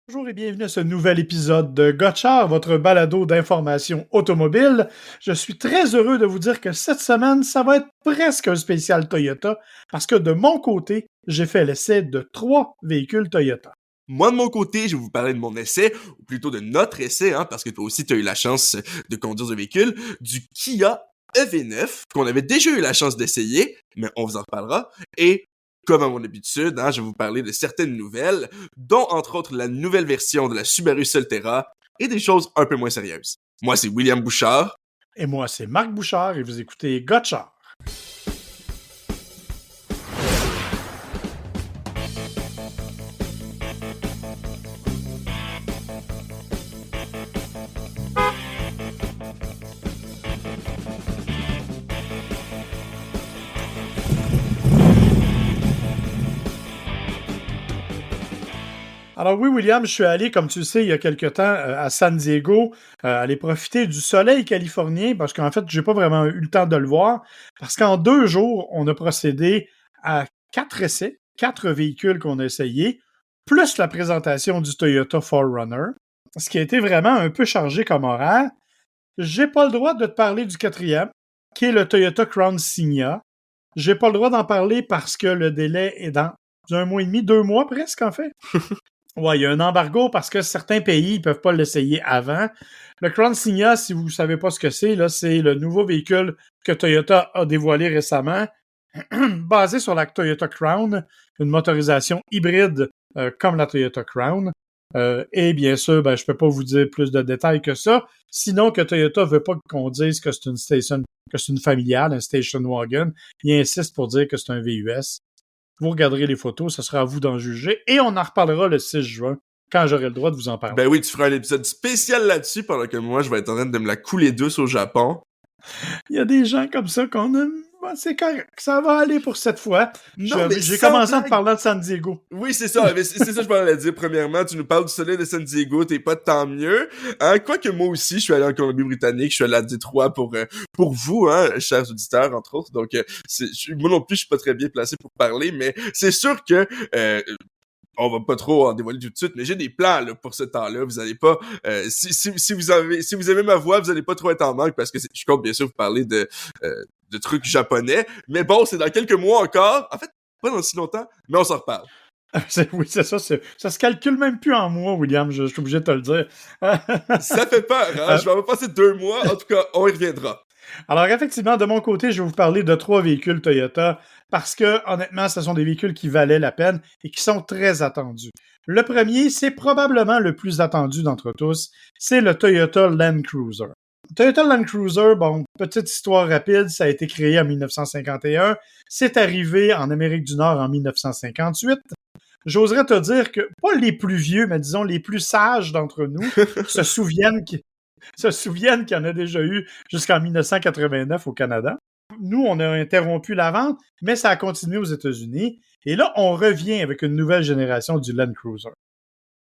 Bonjour et bienvenue à ce nouvel épisode de Gotchard, votre balado d'information automobile. Je suis très heureux de vous dire que cette semaine, ça va être presque un spécial Toyota parce que de mon côté, j'ai fait l'essai de 3 véhicules Toyota. Moi, de mon côté, je vais vous parler de mon essai, ou plutôt de notre essai, parce que toi aussi, tu as eu la chance de conduire ce véhicule, du Kia EV9, qu'on avait déjà eu la chance d'essayer, mais on vous en reparlera. Et, comme à mon habitude, je vais vous parler de certaines nouvelles, dont entre autres la nouvelle version de la Subaru Solterra, et des choses un peu moins sérieuses. Moi, c'est William Bouchard. Et moi, c'est Marc Bouchard et vous écoutez Gotchard. Alors oui, William, je suis allé, comme tu le sais, il y a quelque temps à San Diego, aller profiter du soleil californien parce qu'en fait, j'ai pas vraiment eu le temps de le voir parce qu'en 2 jours, on a procédé à 4 essais, 4 véhicules qu'on a essayés, plus la présentation du Toyota 4Runner, ce qui a été vraiment un peu chargé comme horaire. J'ai pas le droit de te parler du quatrième, qui est le Toyota Crown Signia. J'ai pas le droit d'en parler parce que le délai est dans 1 mois et demi, 2 mois presque en fait. Ouais, il y a un embargo parce que certains pays ne peuvent pas l'essayer avant. Le Crown Signia, si vous ne savez pas ce que c'est, là, c'est le nouveau véhicule que Toyota a dévoilé récemment, basé sur la Toyota Crown, une motorisation hybride comme la Toyota Crown. Et bien sûr, je ne peux pas vous dire plus de détails que ça, sinon que Toyota ne veut pas qu'on dise que c'est une familiale, un station wagon. Il insiste pour dire que c'est un VUS. Vous regarderez les photos, ce sera à vous d'en juger. Et on en reparlera le 6 juin, quand j'aurai le droit de vous en parler. Ben oui, tu feras un épisode spécial là-dessus, pendant que moi, je vais être en train de me la couler douce au Japon. Il y a des gens comme ça qu'on aime. C'est correct, ça va aller pour cette fois. Non, mais J'ai sans commencé en te blague. parlant de San Diego. Oui, c'est ça, mais c'est ça que je m'en dire. Premièrement, tu nous parles du soleil de San Diego, t'es pas tant mieux. Quoique moi aussi, je suis allé en Colombie-Britannique, je suis allé à Détroit pour vous, chers auditeurs, entre autres. Donc, moi non plus, je suis pas très bien placé pour parler, mais c'est sûr que on va pas trop en dévoiler tout de suite, mais j'ai des plans là, pour ce temps-là. Vous allez pas, si vous aimez ma voix, vous allez pas trop être en manque parce que je compte bien sûr vous parler de trucs japonais. Mais bon, c'est dans quelques mois encore. En fait, pas dans si longtemps, mais on s'en reparle. Oui, c'est ça. Ça se calcule même plus en mois, William. Je suis obligé de te le dire. Ça fait peur, hein? Je vais en passer 2 mois. En tout cas, on y reviendra. Alors, effectivement, de mon côté, je vais vous parler de 3 véhicules Toyota parce que, honnêtement, ce sont des véhicules qui valaient la peine et qui sont très attendus. Le premier, c'est probablement le plus attendu d'entre tous, c'est le Toyota Land Cruiser. Toyota Land Cruiser, bon, petite histoire rapide, ça a été créé en 1951, c'est arrivé en Amérique du Nord en 1958. J'oserais te dire que, pas les plus vieux, mais disons les plus sages d'entre nous, se souviennent qu'il y en a déjà eu jusqu'en 1989 au Canada. Nous, on a interrompu la vente, mais ça a continué aux États-Unis. Et là, on revient avec une nouvelle génération du Land Cruiser.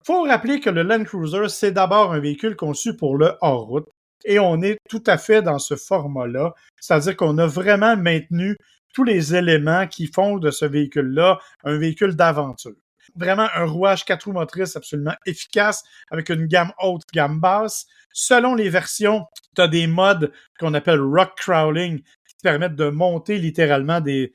Il faut rappeler que le Land Cruiser, c'est d'abord un véhicule conçu pour le hors-route. Et on est tout à fait dans ce format-là. C'est-à-dire qu'on a vraiment maintenu tous les éléments qui font de ce véhicule-là un véhicule d'aventure. Vraiment un rouage 4 roues motrices absolument efficace avec une gamme haute, gamme basse. Selon les versions, tu as des modes qu'on appelle rock crawling qui te permettent de monter littéralement des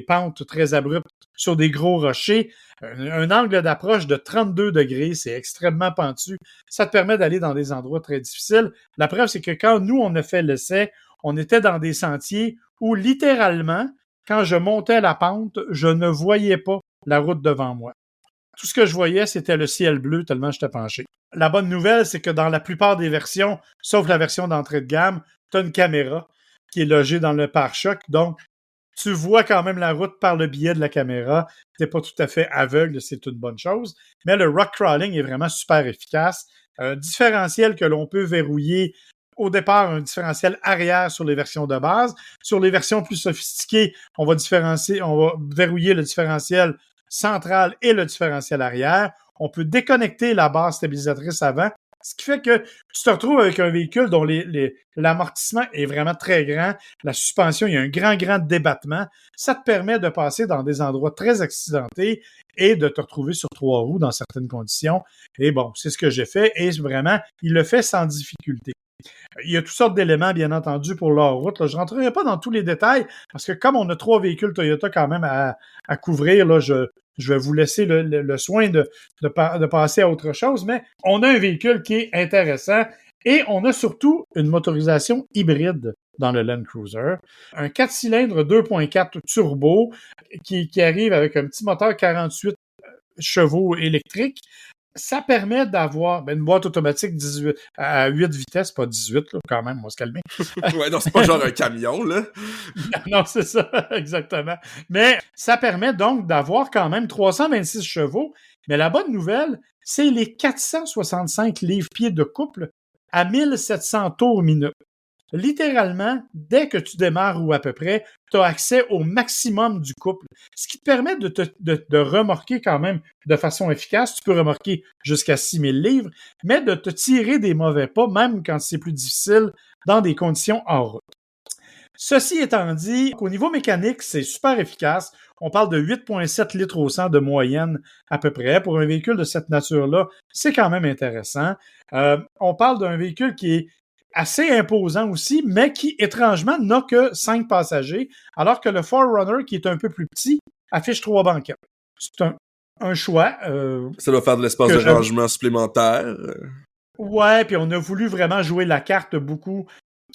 pentes très abruptes sur des gros rochers. Un angle d'approche de 32 degrés, c'est extrêmement pentu. Ça te permet d'aller dans des endroits très difficiles. La preuve, c'est que quand nous, on a fait l'essai, on était dans des sentiers où littéralement, quand je montais la pente, je ne voyais pas la route devant moi. Tout ce que je voyais, c'était le ciel bleu tellement j'étais penché. La bonne nouvelle, c'est que dans la plupart des versions, sauf la version d'entrée de gamme, tu as une caméra qui est logée dans le pare-choc. Donc, tu vois quand même la route par le biais de la caméra. Tu n'es pas tout à fait aveugle, c'est une bonne chose. Mais le rock crawling est vraiment super efficace. Un différentiel que l'on peut verrouiller au départ, un différentiel arrière sur les versions de base. Sur les versions plus sophistiquées, on va verrouiller le différentiel central et le différentiel arrière. On peut déconnecter la barre stabilisatrice avant Ce qui fait que tu te retrouves avec un véhicule dont l'amortissement est vraiment très grand, la suspension, il y a un grand débattement. Ça te permet de passer dans des endroits très accidentés et de te retrouver sur 3 roues dans certaines conditions. Et bon, c'est ce que j'ai fait et vraiment, il le fait sans difficulté. Il y a toutes sortes d'éléments, bien entendu, pour leur route. Là, je ne rentrerai pas dans tous les détails parce que comme on a 3 véhicules Toyota quand même à couvrir, là, je vais vous laisser le soin de passer à autre chose, mais on a un véhicule qui est intéressant et on a surtout une motorisation hybride dans le Land Cruiser. Un 4 cylindres 2.4 turbo qui arrive avec un petit moteur 48 chevaux électrique. Ça permet d'avoir une boîte automatique 18, à 8 vitesses, pas 18, là, quand même, on va se calmer. Ouais, non, c'est pas genre un camion, là. Non, c'est ça, exactement. Mais ça permet donc d'avoir quand même 326 chevaux. Mais la bonne nouvelle, c'est les 465 livres-pieds de couple à 1700 tours minute. Littéralement, dès que tu démarres ou à peu près, tu as accès au maximum du couple, ce qui te permet de remorquer quand même de façon efficace. Tu peux remorquer jusqu'à 6000 livres, mais de te tirer des mauvais pas, même quand c'est plus difficile, dans des conditions hors route. Ceci étant dit, au niveau mécanique, c'est super efficace. On parle de 8,7 litres au 100 de moyenne à peu près. Pour un véhicule de cette nature-là, c'est quand même intéressant. On parle d'un véhicule qui est assez imposant aussi, mais qui, étrangement, n'a que 5 passagers, alors que le 4Runner, qui est un peu plus petit, affiche 3 banquettes. C'est un choix. Ça doit faire de l'espace de rangement supplémentaire. Ouais, puis on a voulu vraiment jouer la carte beaucoup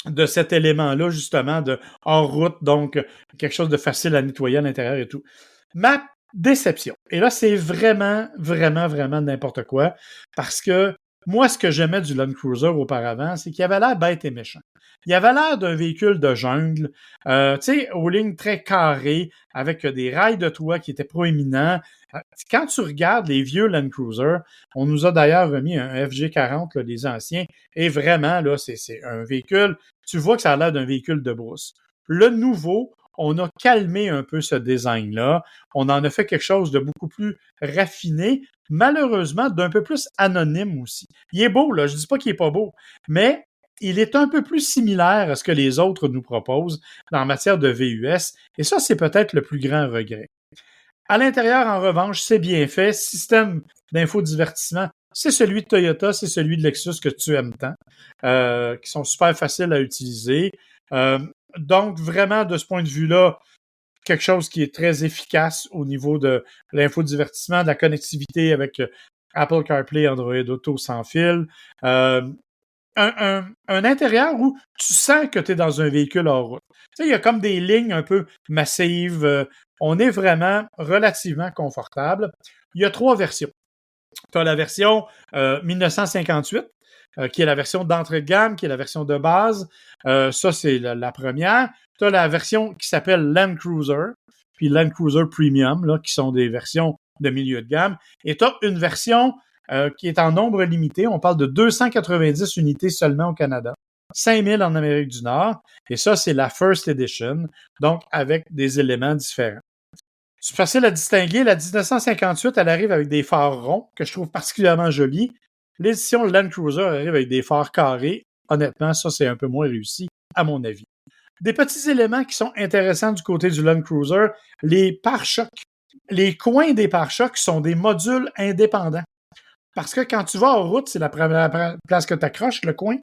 de cet élément-là, justement, de hors route, donc quelque chose de facile à nettoyer à l'intérieur et tout. Ma déception, et là, c'est vraiment n'importe quoi, parce que moi, ce que j'aimais du Land Cruiser auparavant, c'est qu'il avait l'air bête et méchant. Il avait l'air d'un véhicule de jungle, tu sais, aux lignes très carrées, avec des rails de toit qui étaient proéminents. Quand tu regardes les vieux Land Cruiser, on nous a d'ailleurs remis un FG40, là, les anciens, et vraiment, là, c'est un véhicule, tu vois que ça a l'air d'un véhicule de brousse. Le nouveau, on a calmé un peu ce design-là. On en a fait quelque chose de beaucoup plus raffiné, malheureusement, d'un peu plus anonyme aussi. Il est beau, là, je dis pas qu'il est pas beau, mais il est un peu plus similaire à ce que les autres nous proposent en matière de VUS, et ça, c'est peut-être le plus grand regret. À l'intérieur, en revanche, c'est bien fait. Système d'infodivertissement, c'est celui de Toyota, c'est celui de Lexus que tu aimes tant, qui sont super faciles à utiliser. Donc, vraiment, de ce point de vue-là, quelque chose qui est très efficace au niveau de l'infodivertissement, de la connectivité avec Apple CarPlay, Android Auto sans fil. Un intérieur où tu sens que tu es dans un véhicule hors route. Tu sais, il y a comme des lignes un peu massives. On est vraiment relativement confortable. Il y a 3 versions. Tu as la version 1958, qui est la version d'entrée de gamme, qui est la version de base. Ça, c'est la première. Tu as la version qui s'appelle Land Cruiser, puis Land Cruiser Premium, là, qui sont des versions de milieu de gamme. Et tu as une version qui est en nombre limité. On parle de 290 unités seulement au Canada, 5000 en Amérique du Nord. Et ça, c'est la First Edition, donc avec des éléments différents. C'est facile à distinguer. La 1958, elle arrive avec des phares ronds, que je trouve particulièrement jolis. L'édition Land Cruiser arrive avec des phares carrés. Honnêtement, ça, c'est un peu moins réussi, à mon avis. Des petits éléments qui sont intéressants du côté du Land Cruiser, les pare-chocs. Les coins des pare-chocs sont des modules indépendants. Parce que quand tu vas en route, c'est la première place que tu accroches, le coin.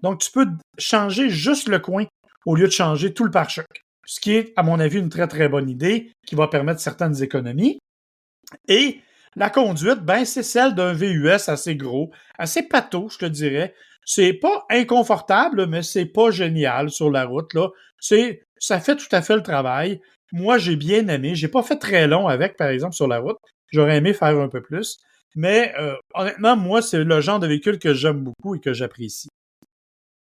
Donc, tu peux changer juste le coin au lieu de changer tout le pare-choc. Ce qui est, à mon avis, une très, très bonne idée qui va permettre certaines économies. Et la conduite, ben, c'est celle d'un VUS assez gros, assez pâteau, je te dirais. C'est pas inconfortable, mais c'est pas génial sur la route, là. Ça fait tout à fait le travail. Moi, j'ai bien aimé. J'ai pas fait très long avec, par exemple, sur la route. J'aurais aimé faire un peu plus. Mais honnêtement, moi, c'est le genre de véhicule que j'aime beaucoup et que j'apprécie.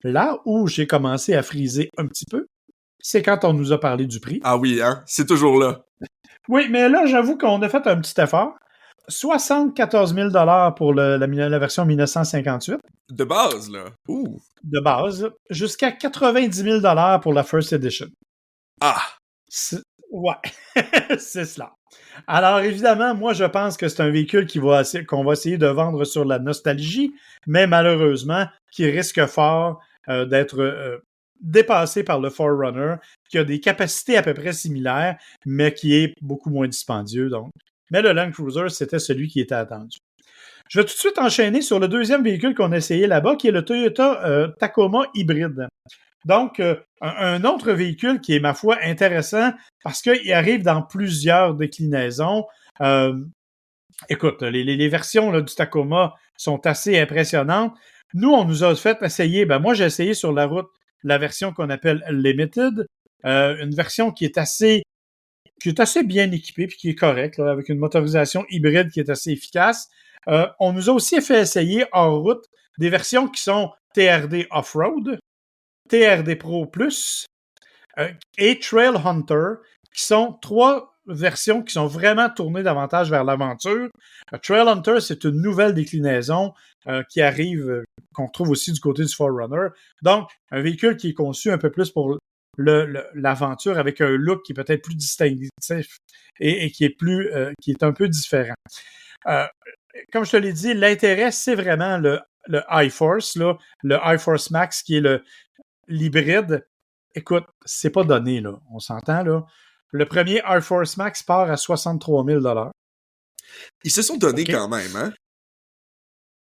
Là où j'ai commencé à friser un petit peu, c'est quand on nous a parlé du prix. Ah oui, hein? C'est toujours là. Oui, mais là, j'avoue qu'on a fait un petit effort. 74 000 pour la version 1958. De base, là. Ouh. De base. Jusqu'à 90 000 pour la First Edition. Ah! Ouais, c'est cela. Alors, évidemment, moi, je pense que c'est un véhicule qu'on va essayer de vendre sur la nostalgie, mais malheureusement, qui risque fort d'être dépassé par le 4Runner, qui a des capacités à peu près similaires, mais qui est beaucoup moins dispendieux. Donc. Mais le Land Cruiser, c'était celui qui était attendu. Je vais tout de suite enchaîner sur le deuxième véhicule qu'on a essayé là-bas, qui est le Toyota Tacoma hybride. Donc, un autre véhicule qui est, ma foi, intéressant parce qu'il arrive dans plusieurs déclinaisons. Écoute, les versions là, du Tacoma sont assez impressionnantes. Nous, on nous a fait essayer, moi j'ai essayé sur la route la version qu'on appelle Limited, une version qui est assez bien équipée puis qui est correcte, là, avec une motorisation hybride qui est assez efficace. On nous a aussi fait essayer hors route des versions qui sont TRD Off-Road, TRD Pro Plus et Trail Hunter, qui sont 3 versions qui sont vraiment tournées davantage vers l'aventure. Trail Hunter, c'est une nouvelle déclinaison qui arrive, qu'on trouve aussi du côté du 4Runner. Donc, un véhicule qui est conçu un peu plus pour l'aventure avec un look qui est peut-être plus distinctif et qui est un peu différent. Comme je te l'ai dit, l'intérêt, c'est vraiment le iForce, là, le iForce Max, qui est l'hybride. Écoute, c'est pas donné, là. On s'entend, là. Le premier iForce Max part à 63 000 $. Ils se sont donnés OK? quand même, hein?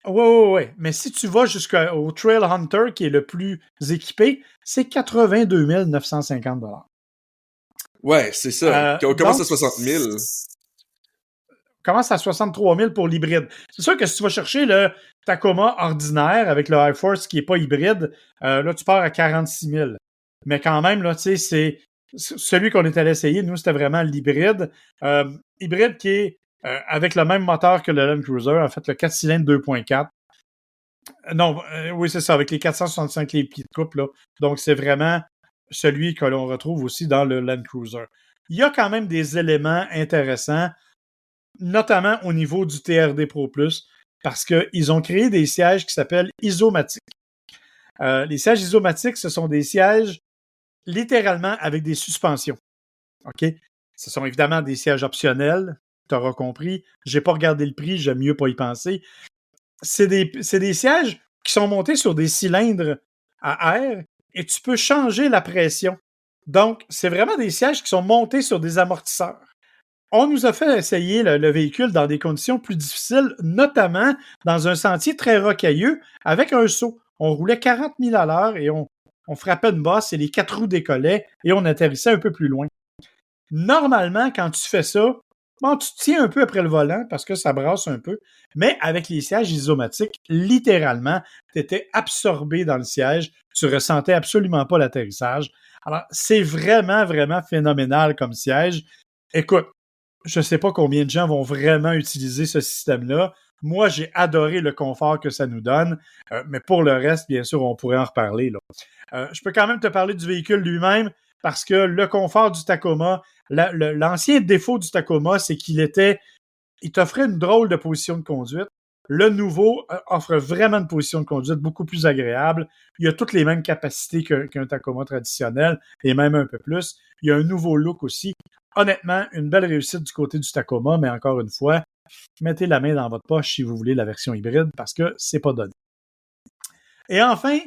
Ouais. Mais si tu vas jusqu'au Trail Hunter, qui est le plus équipé, c'est 82 950 $. Ouais, c'est ça. On commence à 60 000. Commence à 63 000 pour l'hybride. C'est sûr que si tu vas chercher le Tacoma ordinaire avec le iForce qui n'est pas hybride, là, tu pars à 46 000. Mais quand même, là, tu sais, c'est celui qu'on est allé essayer. Nous, c'était vraiment l'hybride. Hybride qui est avec le même moteur que le Land Cruiser, en fait, le 4 cylindres 2.4. Non, oui, c'est ça, avec les 465 les pieds de couple, là. Donc, c'est vraiment celui que l'on retrouve aussi dans le Land Cruiser. Il y a quand même des éléments intéressants, notamment au niveau du TRD Pro Plus, parce qu'ils ont créé des sièges qui s'appellent isomatiques. Les sièges isomatiques, ce sont des sièges littéralement avec des suspensions. OK? Ce sont évidemment des sièges optionnels, tu auras compris. J'ai pas regardé le prix, j'aime mieux pas y penser. C'est des sièges qui sont montés sur des cylindres à air et tu peux changer la pression. Donc, c'est vraiment des sièges qui sont montés sur des amortisseurs. On nous a fait essayer le véhicule dans des conditions plus difficiles, notamment dans un sentier très rocailleux avec un saut. On roulait 40 000 à l'heure et on frappait une bosse et les 4 roues décollaient et on atterrissait un peu plus loin. Normalement, quand tu fais ça, tu te tiens un peu après le volant parce que ça brasse un peu, mais avec les sièges isomatiques, littéralement, tu étais absorbé dans le siège, tu ressentais absolument pas l'atterrissage. Alors, c'est vraiment, vraiment phénoménal comme siège. Écoute, je ne sais pas combien de gens vont vraiment utiliser ce système-là. Moi, j'ai adoré le confort que ça nous donne, mais pour le reste, bien sûr, on pourrait en reparler, là. Je peux quand même te parler du véhicule lui-même parce que le confort du Tacoma, l'ancien défaut du Tacoma, c'est il t'offrait une drôle de position de conduite. Le nouveau offre vraiment une position de conduite beaucoup plus agréable. Il a toutes les mêmes capacités qu'un Tacoma traditionnel et même un peu plus. Il y a un nouveau look aussi. Honnêtement, une belle réussite du côté du Tacoma, mais encore une fois, mettez la main dans votre poche si vous voulez la version hybride parce que c'est pas donné. Et enfin,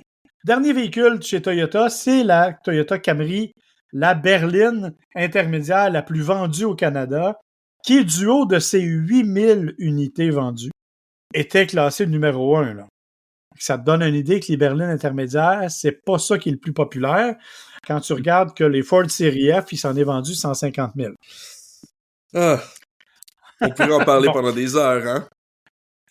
dernier véhicule chez Toyota, c'est la Toyota Camry, la berline intermédiaire la plus vendue au Canada, qui est du haut de ses 8000 unités vendues, était classée numéro 1. Là. Ça te donne une idée que les berlines intermédiaires, c'est pas ça qui est le plus populaire. Quand tu regardes que les Ford Série F, il s'en est vendu 150 000. Ah, on pourrait en parler pendant des heures, hein?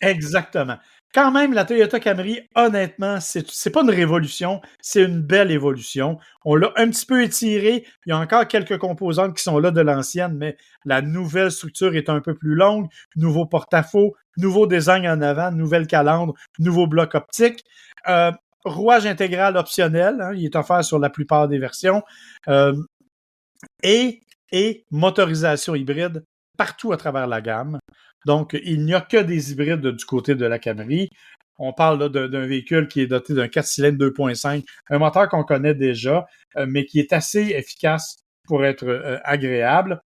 Exactement. Quand même, la Toyota Camry, honnêtement, c'est pas une révolution, c'est une belle évolution. On l'a un petit peu étiré. Il y a encore quelques composantes qui sont là de l'ancienne, mais la nouvelle structure est un peu plus longue. Nouveau porte-à-faux, nouveau design en avant, nouvelle calandre, nouveau bloc optique. Rouage intégral optionnel, hein, il est offert sur la plupart des versions. Et motorisation hybride partout à travers la gamme. Donc, il n'y a que des hybrides du côté de la Camry. On parle là d'un véhicule qui est doté d'un 4 cylindres 2.5, un moteur qu'on connaît déjà, mais qui est assez efficace pour être agréable.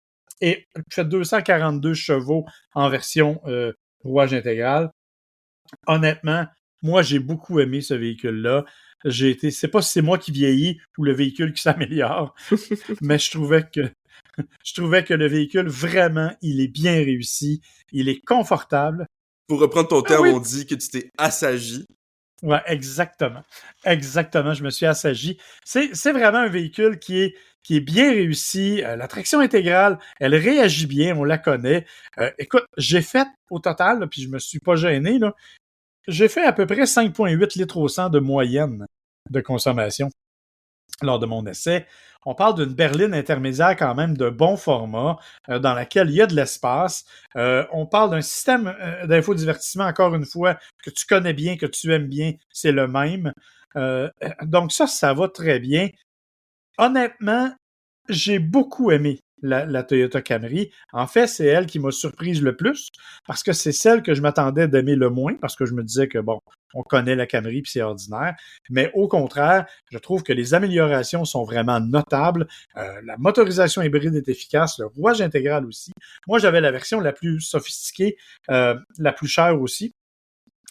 et qui fait 242 chevaux en version rouage intégral. Honnêtement, moi, j'ai beaucoup aimé ce véhicule-là. C'est pas si c'est moi qui vieillis ou le véhicule qui s'améliore, mais je trouvais que le véhicule, vraiment, il est bien réussi. Il est confortable. Pour reprendre ton Ah terme, oui! on dit que tu t'es assagi. Ouais, exactement. Exactement, je me suis assagi. C'est vraiment un véhicule qui est bien réussi. La traction intégrale, elle réagit bien, on la connaît. Écoute, j'ai fait au total, là, puis je me suis pas gêné, là, j'ai fait à peu près 5,8 litres au 100 de moyenne de consommation lors de mon essai. On parle d'une berline intermédiaire quand même de bon format, dans laquelle il y a de l'espace. On parle d'un système d'infodivertissement, encore une fois, que tu connais bien, que tu aimes bien, c'est le même. Donc ça va très bien. Honnêtement, j'ai beaucoup aimé la Toyota Camry. En fait, c'est elle qui m'a surprise le plus parce que c'est celle que je m'attendais d'aimer le moins parce que je me disais que, bon, on connaît la Camry puis c'est ordinaire. Mais au contraire, je trouve que les améliorations sont vraiment notables. La motorisation hybride est efficace, le rouage intégral aussi. Moi, j'avais la version la plus sophistiquée, la plus chère aussi.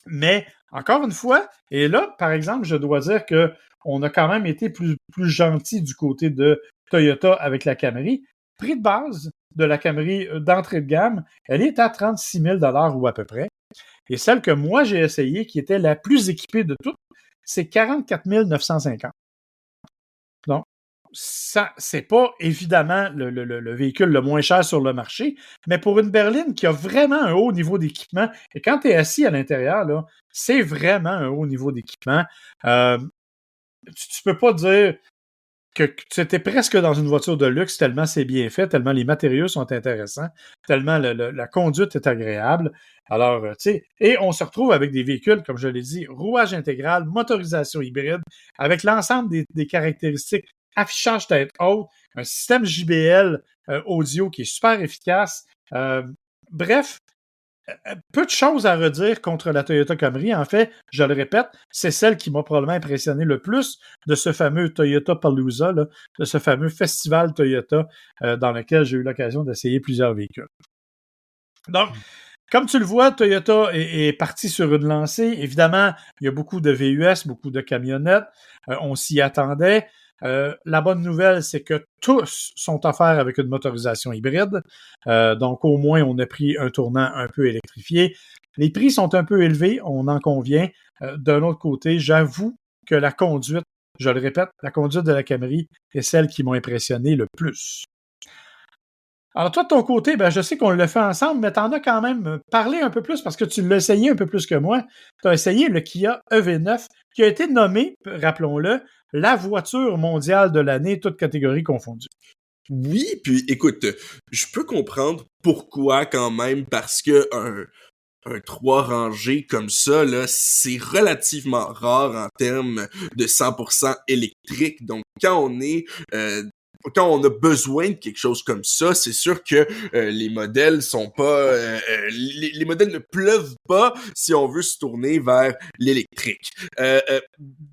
Mais, encore une fois, et là, par exemple, je dois dire que on a quand même été plus gentil du côté de Toyota avec la Camry. Prix de base de la Camry d'entrée de gamme, elle est à 36 000 ou à peu près. Et celle que moi j'ai essayée, qui était la plus équipée de toutes, c'est 44 950. Donc, ça, c'est pas évidemment le véhicule le moins cher sur le marché, mais pour une berline qui a vraiment un haut niveau d'équipement, et quand tu es assis à l'intérieur, là, c'est vraiment un haut niveau d'équipement. Tu peux pas dire que tu étais presque dans une voiture de luxe tellement c'est bien fait, tellement les matériaux sont intéressants, tellement la conduite est agréable. Alors, tu sais, et on se retrouve avec des véhicules, comme je l'ai dit, rouage intégral, motorisation hybride, avec l'ensemble des caractéristiques, affichage tête haute, un système JBL audio qui est super efficace. Bref, peu de choses à redire contre la Toyota Camry. En fait, je le répète, c'est celle qui m'a probablement impressionné le plus de ce fameux Toyota Palooza, là, de ce fameux festival Toyota dans lequel j'ai eu l'occasion d'essayer plusieurs véhicules. Donc, comme tu le vois, Toyota est parti sur une lancée. Évidemment, il y a beaucoup de VUS, beaucoup de camionnettes. On s'y attendait. La bonne nouvelle, c'est que tous sont offerts avec une motorisation hybride. Donc, au moins, on a pris un tournant un peu électrifié. Les prix sont un peu élevés, on en convient. D'un autre côté, j'avoue que la conduite, je le répète, la conduite de la Camry est celle qui m'a impressionné le plus. Alors toi, de ton côté, ben, je sais qu'on le fait ensemble, mais t'en as quand même parlé un peu plus parce que tu l'as essayé un peu plus que moi. Tu as essayé le Kia EV9 qui a été nommé, rappelons-le, la voiture mondiale de l'année, toutes catégories confondues. Oui, puis écoute, je peux comprendre pourquoi quand même, parce que un 3 rangées comme ça, là, c'est relativement rare en termes de 100% électrique. Donc, quand on a besoin de quelque chose comme ça, c'est sûr que les modèles sont pas les modèles ne pleuvent pas si on veut se tourner vers l'électrique.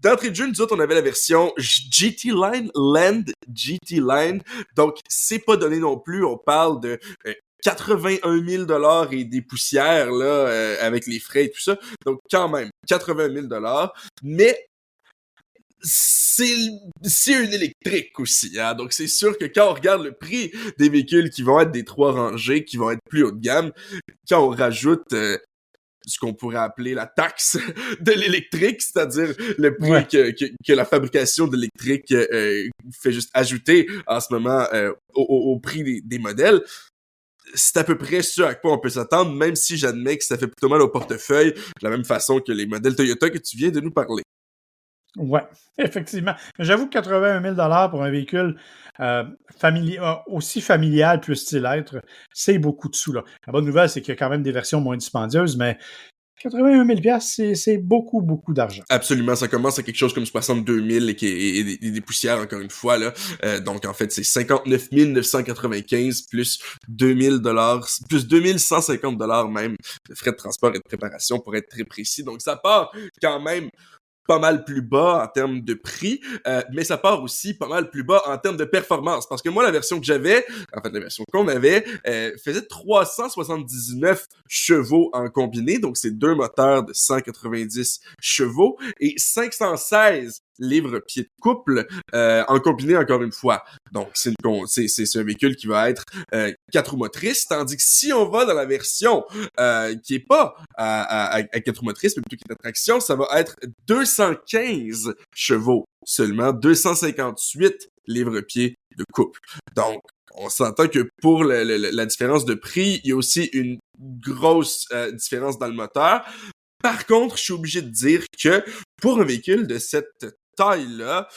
D'entrée de jeu, nous autres, on avait la version GT Line, Land GT Line, donc c'est pas donné non plus. On parle de 81 000 $ et des poussières là avec les frais et tout ça. Donc quand même 80 000 $, mais c'est une électrique aussi, hein. Donc c'est sûr que quand on regarde le prix des véhicules qui vont être des 3 rangées, qui vont être plus haut de gamme, quand on rajoute ce qu'on pourrait appeler la taxe de l'électrique, c'est-à-dire le prix Ouais. que la fabrication de l'électrique fait juste ajouter en ce moment au prix des modèles, c'est à peu près ce à quoi on peut s'attendre, même si j'admets que ça fait plutôt mal au portefeuille, de la même façon que les modèles Toyota que tu viens de nous parler. Ouais, effectivement. J'avoue que 81 000 $ pour un véhicule aussi familial puisse-t-il être, c'est beaucoup de sous, là. La bonne nouvelle, c'est qu'il y a quand même des versions moins dispendieuses, mais 81 000 $, c'est beaucoup, beaucoup d'argent. Absolument, ça commence à quelque chose comme 62 000 et des poussières, encore une fois, là. Donc, en fait, c'est 59 995 plus 2 000 $, plus 2 150 $ même, de frais de transport et de préparation pour être très précis. Donc, ça part quand même pas mal plus bas en termes de prix, mais ça part aussi pas mal plus bas en termes de performance. Parce que moi, la version que j'avais, en fait, la version qu'on avait, faisait 379 chevaux en combiné, donc c'est 2 moteurs de 190 chevaux et 516 livres-pieds de couple en combiné encore une fois. Donc c'est un véhicule qui va être 4 roues motrices, tandis que si on va dans la version qui est pas à 4 roues motrices, mais plutôt qui est à traction, ça va être 215 chevaux seulement, 258 livres-pieds de couple. Donc on s'entend que pour la différence de prix, il y a aussi une grosse différence dans le moteur. Par contre, je suis obligé de dire que pour un véhicule de cette taille-là,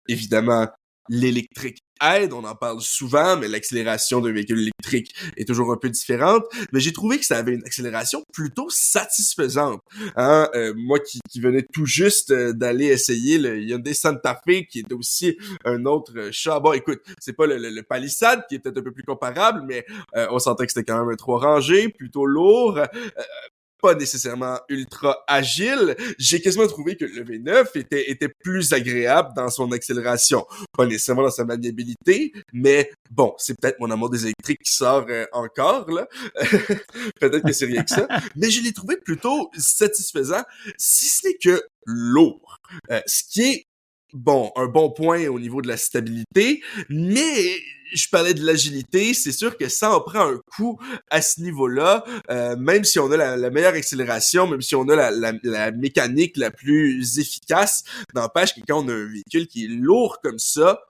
évidemment, l'électrique aide, on en parle souvent, mais l'accélération d'un véhicule électrique est toujours un peu différente. Mais j'ai trouvé que ça avait une accélération plutôt satisfaisante. Hein? Moi qui venais tout juste d'aller essayer le Hyundai Santa Fe, qui est aussi un autre chat. Bon, écoute, c'est pas le Palisade, qui est peut-être un peu plus comparable, mais on sentait que c'était quand même un 3 rangé, plutôt lourd. Pas nécessairement ultra agile, j'ai quasiment trouvé que le V9 était plus agréable dans son accélération. Pas nécessairement dans sa maniabilité, mais bon, c'est peut-être mon amour des électriques qui sort encore, là. Peut-être que c'est rien que ça. Mais je l'ai trouvé plutôt satisfaisant, si ce n'est que lourd. Ce qui est bon, un bon point au niveau de la stabilité, mais je parlais de l'agilité, c'est sûr que ça en prend un coup à ce niveau-là, même si on a la meilleure accélération, même si on a la mécanique la plus efficace, n'empêche que quand on a un véhicule qui est lourd comme ça,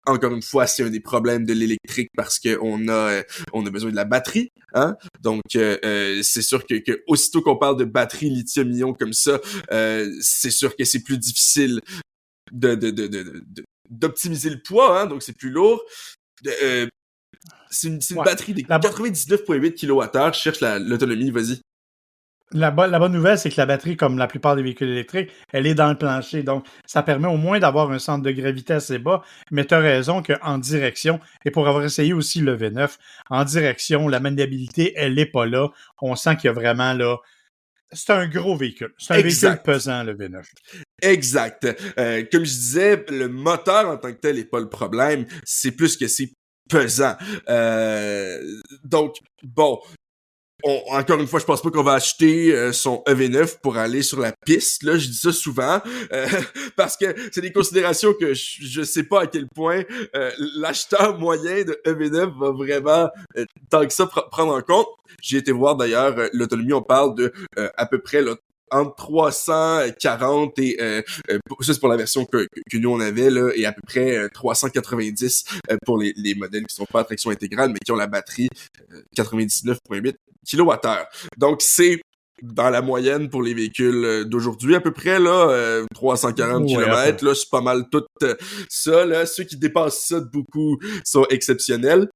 encore une fois, c'est un des problèmes de l'électrique parce que on a besoin de la batterie, hein. Donc c'est sûr que aussitôt qu'on parle de batterie lithium-ion comme ça, c'est sûr que c'est plus difficile d'optimiser le poids, hein, donc c'est plus lourd. C'est une batterie de 99,8 kWh. Je cherche l'autonomie, vas-y. La bonne nouvelle, c'est que la batterie, comme la plupart des véhicules électriques, elle est dans le plancher. Donc, ça permet au moins d'avoir un centre de gravité assez bas. Mais tu as raison qu'en direction, et pour avoir essayé aussi le V9, en direction, la maniabilité, elle n'est pas là. On sent qu'il y a vraiment là... C'est un gros véhicule. C'est un véhicule pesant, le V9. Exact. Comme je disais, le moteur en tant que tel n'est pas le problème. C'est plus que c'est pesant. Donc, bon... encore une fois, je pense pas qu'on va acheter son EV9 pour aller sur la piste. Là, je dis ça souvent parce que c'est des considérations que je sais pas à quel point l'acheteur moyen de EV9 va vraiment tant que ça prendre en compte. J'ai été voir d'ailleurs l'autonomie. On parle de à peu près là, entre 340 et ça c'est pour la version que nous on avait là, et à peu près 390 pour les modèles qui sont pas à traction intégrale mais qui ont la batterie 99,8 kWh. Donc c'est dans la moyenne pour les véhicules d'aujourd'hui à peu près là 340 km là, c'est pas mal tout ça là. Ceux qui dépassent ça de beaucoup sont exceptionnels.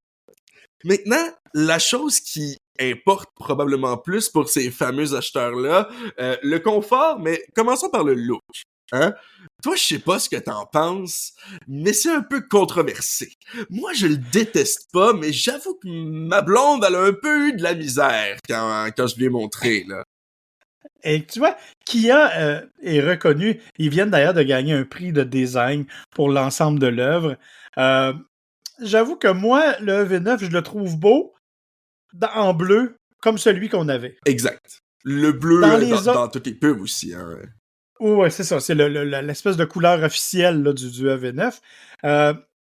Maintenant, la chose qui importe probablement plus pour ces fameux acheteurs-là, le confort, mais commençons par le look. Hein? Toi, je sais pas ce que t'en penses, mais c'est un peu controversé. Moi, je le déteste pas, mais j'avoue que ma blonde, elle a un peu eu de la misère quand je lui ai montré, là. Et tu vois, Kia est reconnu. Ils viennent d'ailleurs de gagner un prix de design pour l'ensemble de l'œuvre. J'avoue que moi, le V9, je le trouve beau en bleu, comme celui qu'on avait. Exact. Le bleu dans toutes les pubs aussi. Hein. Oui, c'est ça. C'est l'espèce de couleur officielle là, du EV9.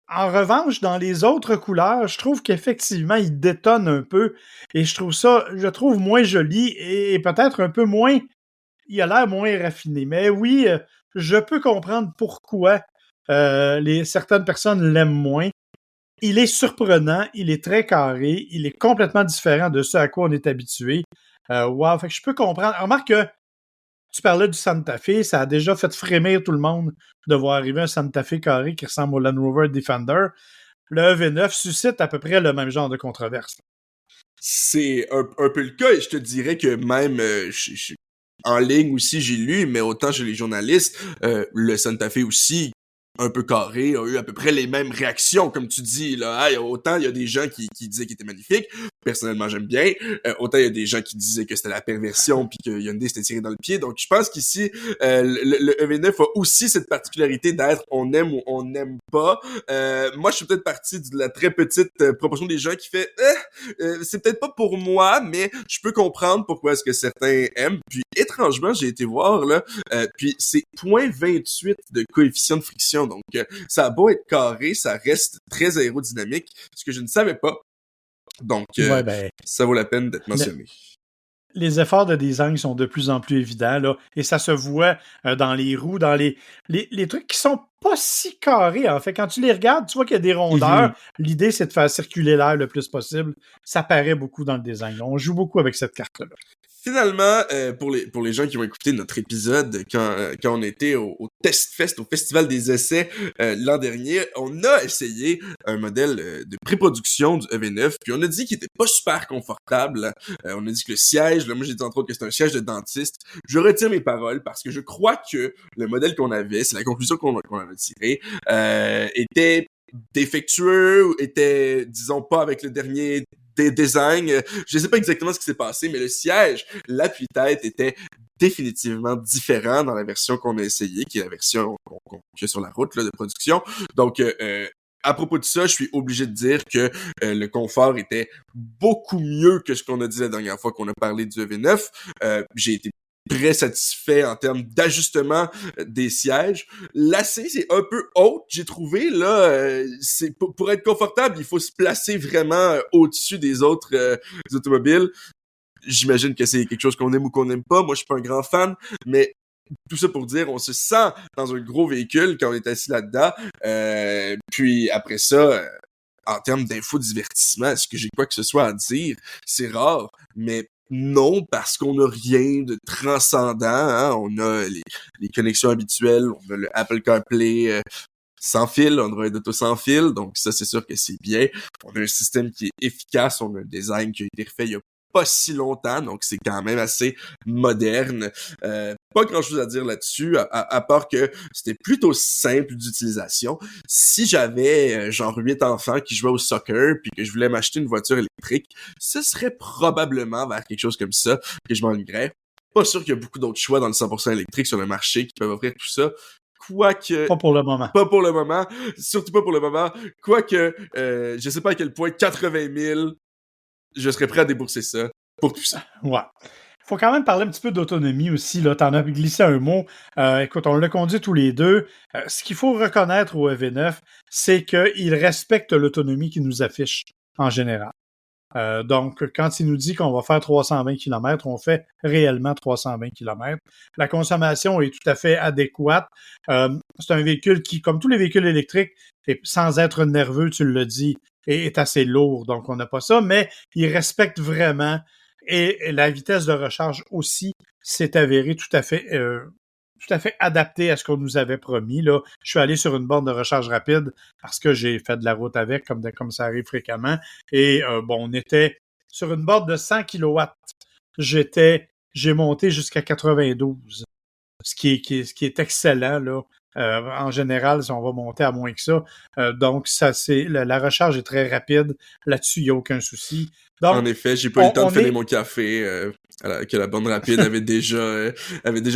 En revanche, dans les autres couleurs, je trouve qu'effectivement, il détonne un peu. Et je trouve moins joli et peut-être un peu moins... Il a l'air moins raffiné. Mais oui, je peux comprendre pourquoi certaines personnes l'aiment moins. Il est surprenant, il est très carré, il est complètement différent de ce à quoi on est habitué. Wow, fait que je peux comprendre. Remarque que tu parlais du Santa Fe, ça a déjà fait frémir tout le monde de voir arriver un Santa Fe carré qui ressemble au Land Rover Defender. Le EV9 suscite à peu près le même genre de controverse. C'est un peu le cas, et je te dirais que même en ligne aussi, j'ai lu, mais autant chez les journalistes, le Santa Fe aussi un peu carré, a eu à peu près les mêmes réactions, comme tu dis, là. Hey, autant il y a des gens qui disaient qu'il était magnifique, personnellement j'aime bien, autant il y a des gens qui disaient que c'était la perversion puis que Hyundai s'était tiré dans le pied. Donc je pense qu'ici, le EV9 a aussi cette particularité d'être on aime ou on n'aime pas. Moi je suis peut-être partie de la très petite proportion des gens qui fait c'est peut-être pas pour moi, mais je peux comprendre pourquoi est-ce que certains aiment. Puis étrangement, j'ai été voir là, puis c'est 0.28 de coefficient de friction. Donc ça a beau être carré, ça reste très aérodynamique, ce que je ne savais pas. Donc Ouais, ben, ça vaut la peine d'être mentionné. les efforts de design sont de plus en plus évidents, là, et ça se voit dans les roues, dans les trucs qui sont pas si carrés, en fait. Quand tu les regardes, tu vois qu'il y a des rondeurs. L'idée, c'est de faire circuler l'air le plus possible. Ça paraît beaucoup dans le design. On joue beaucoup avec cette carte-là. Finalement, pour les gens qui ont écouté notre épisode quand on était au Test Fest, au Festival des essais l'an dernier, on a essayé un modèle de pré-production du EV9, puis on a dit qu'il était pas super confortable. On a dit que le siège, là, moi j'ai dit entre autres que c'était un siège de dentiste. Je retire mes paroles parce que je crois que le modèle qu'on avait, c'est la conclusion qu'on en a tirée, était défectueux, était, disons, pas avec le dernier des designs. Je sais pas exactement ce qui s'est passé, mais le siège, l'appui-tête était définitivement différent dans la version qu'on a essayée, qui est la version qu'on a sur la route là, de production. Donc, à propos de ça, je suis obligé de dire que le confort était beaucoup mieux que ce qu'on a dit la dernière fois qu'on a parlé du EV9. J'ai été très satisfait en termes d'ajustement des sièges. L'assise c'est un peu haute, j'ai trouvé là. C'est pour être confortable, il faut se placer vraiment au-dessus des autres automobiles. J'imagine que c'est quelque chose qu'on aime ou qu'on n'aime pas. Moi, je suis pas un grand fan, mais tout ça pour dire, on se sent dans un gros véhicule quand on est assis là-dedans. Puis après ça, en termes d'infodivertissement, est-ce que j'ai quoi que ce soit à dire? C'est rare, mais non, parce qu'on n'a rien de transcendant. Hein? On a les connexions habituelles, on a le Apple CarPlay sans fil, Android Auto sans fil, donc ça, c'est sûr que c'est bien. On a un système qui est efficace, on a un design qui a été refait il y a pas si longtemps, donc c'est quand même assez moderne. Pas grand-chose à dire là-dessus, à part que c'était plutôt simple d'utilisation. Si j'avais genre 8 enfants qui jouaient au soccer puis que je voulais m'acheter une voiture électrique, ce serait probablement vers quelque chose comme ça que je m'enlignerais. Pas sûr qu'il y a beaucoup d'autres choix dans le 100% électrique sur le marché qui peuvent offrir tout ça. Quoique... Pas pour le moment. Pas pour le moment. Surtout pas pour le moment. Quoique, je sais pas à quel point 80 000... je serais prêt à débourser ça pour tout ça. Ouais. Il faut quand même parler un petit peu d'autonomie aussi. Là. T'en as glissé un mot. Écoute, on l'a conduit tous les deux. Ce qu'il faut reconnaître au EV9, c'est qu'il respecte l'autonomie qu'il nous affiche en général. Donc, quand il nous dit qu'on va faire 320 km, on fait réellement 320 km. La consommation est tout à fait adéquate. C'est un véhicule qui, comme tous les véhicules électriques, sans être nerveux, tu le dis, est assez lourd. Donc, on n'a pas ça, mais il respecte vraiment. Et la vitesse de recharge aussi s'est avérée tout à fait adaptée à ce qu'on nous avait promis. Là, je suis allé sur une borne de recharge rapide parce que j'ai fait de la route avec, comme ça arrive fréquemment. Et on était sur une borne de 100 kW. J'ai monté jusqu'à 92, ce qui est excellent là. En général, si on va monter à moins que ça. Donc, ça la recharge est très rapide. Là-dessus, il n'y a aucun souci. Donc, en effet, j'ai pas eu le temps de finir mon café que la borne rapide avait déjà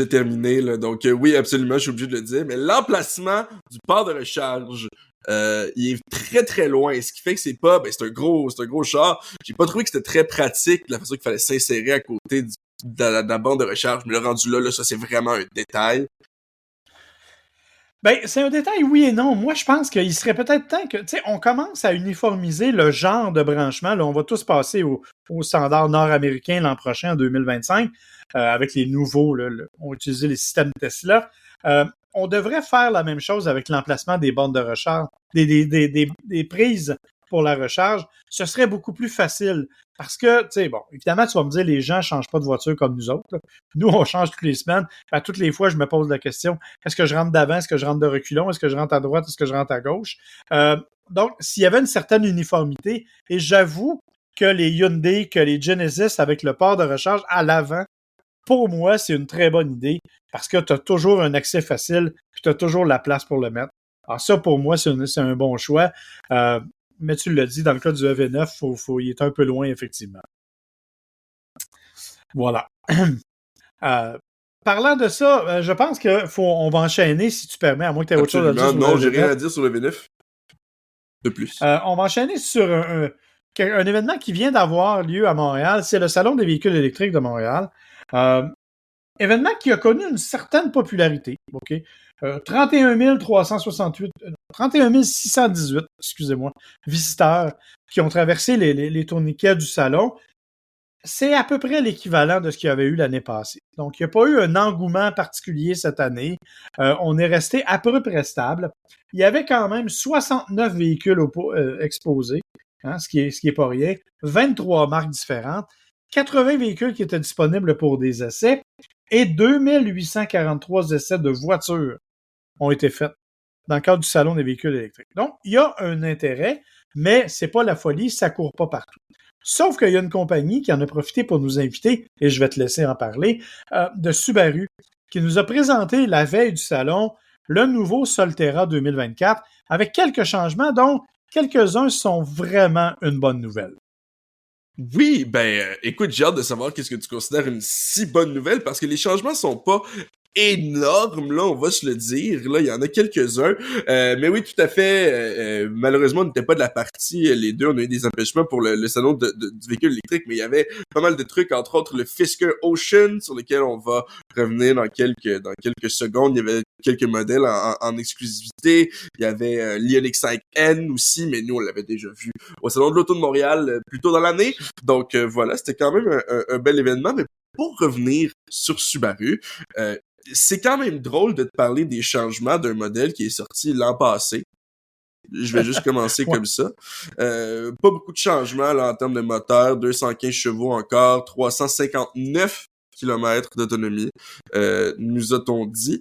terminé. Là. Donc oui, absolument, je suis obligé de le dire. Mais l'emplacement du port de recharge, il est très très loin. Ce qui fait que c'est un gros char. J'ai pas trouvé que c'était très pratique la façon qu'il fallait s'insérer à côté de la borne de recharge. Mais le rendu là, ça c'est vraiment un détail. Ben, c'est un détail, oui et non. Moi, je pense qu'il serait peut-être temps que, tu sais, on commence à uniformiser le genre de branchement. Là, on va tous passer au standard nord-américain l'an prochain, en 2025, avec les nouveaux, là, on va utiliser les systèmes Tesla. On devrait faire la même chose avec l'emplacement des bornes de recharge, des prises pour la recharge. Ce serait beaucoup plus facile. Parce que, tu sais, bon, évidemment, tu vas me dire, les gens ne changent pas de voiture comme nous autres. Là. Nous, on change toutes les semaines. Toutes les fois, je me pose la question, est-ce que je rentre d'avant, est-ce que je rentre de reculons, est-ce que je rentre à droite, est-ce que je rentre à gauche? Donc, s'il y avait une certaine uniformité, et j'avoue que les Hyundai, que les Genesis avec le port de recharge à l'avant, pour moi, c'est une très bonne idée parce que tu as toujours un accès facile puis tu as toujours la place pour le mettre. Alors ça, pour moi, c'est un bon choix. Mais tu l'as dit, dans le cas du EV9, il est un peu loin, effectivement. Voilà. Parlant de ça, je pense on va enchaîner, si tu permets, à moins que tu aies autre chose à dire sur non, le j'ai EV9. rien à dire sur le V9. De plus. On va enchaîner sur un événement qui vient d'avoir lieu à Montréal. C'est le Salon des véhicules électriques de Montréal. Événement qui a connu une certaine popularité. OK? 31 618, excusez-moi, visiteurs qui ont traversé les tourniquets du salon. C'est à peu près l'équivalent de ce qu'il y avait eu l'année passée. Donc, il n'y a pas eu un engouement particulier cette année. On est resté à peu près stable. Il y avait quand même 69 véhicules exposés, hein, ce qui est pas rien. 23 marques différentes. 80 véhicules qui étaient disponibles pour des essais et 2843 essais de voitures ont été faits dans le cadre du Salon des véhicules électriques. Donc, il y a un intérêt, mais c'est pas la folie, ça court pas partout. Sauf qu'il y a une compagnie qui en a profité pour nous inviter, et je vais te laisser en parler, de Subaru, qui nous a présenté la veille du salon le nouveau Solterra 2024 avec quelques changements, dont quelques-uns sont vraiment une bonne nouvelle. Oui, écoute, j'ai hâte de savoir qu'est-ce que tu considères une si bonne nouvelle, parce que les changements sont pas énormes, là, on va se le dire. Là, il y en a quelques-uns. Mais oui, tout à fait. Malheureusement, on n'était pas de la partie. Les deux, on a eu des empêchements pour le salon du véhicule électrique, mais il y avait pas mal de trucs, entre autres le Fisker Ocean, sur lequel on va revenir dans quelques secondes. Il y avait quelques modèles en exclusivité. Il y avait l'Ioniq 5N aussi, mais nous, on l'avait déjà vu au salon de l'Auto de Montréal plus tôt dans l'année. Donc voilà, c'était quand même un bel événement. Mais pour revenir sur Subaru, c'est quand même drôle de te parler des changements d'un modèle qui est sorti l'an passé. Je vais juste commencer comme ça. Pas beaucoup de changements là, en termes de moteur, 215 chevaux encore, 359 km d'autonomie, nous a-t-on dit.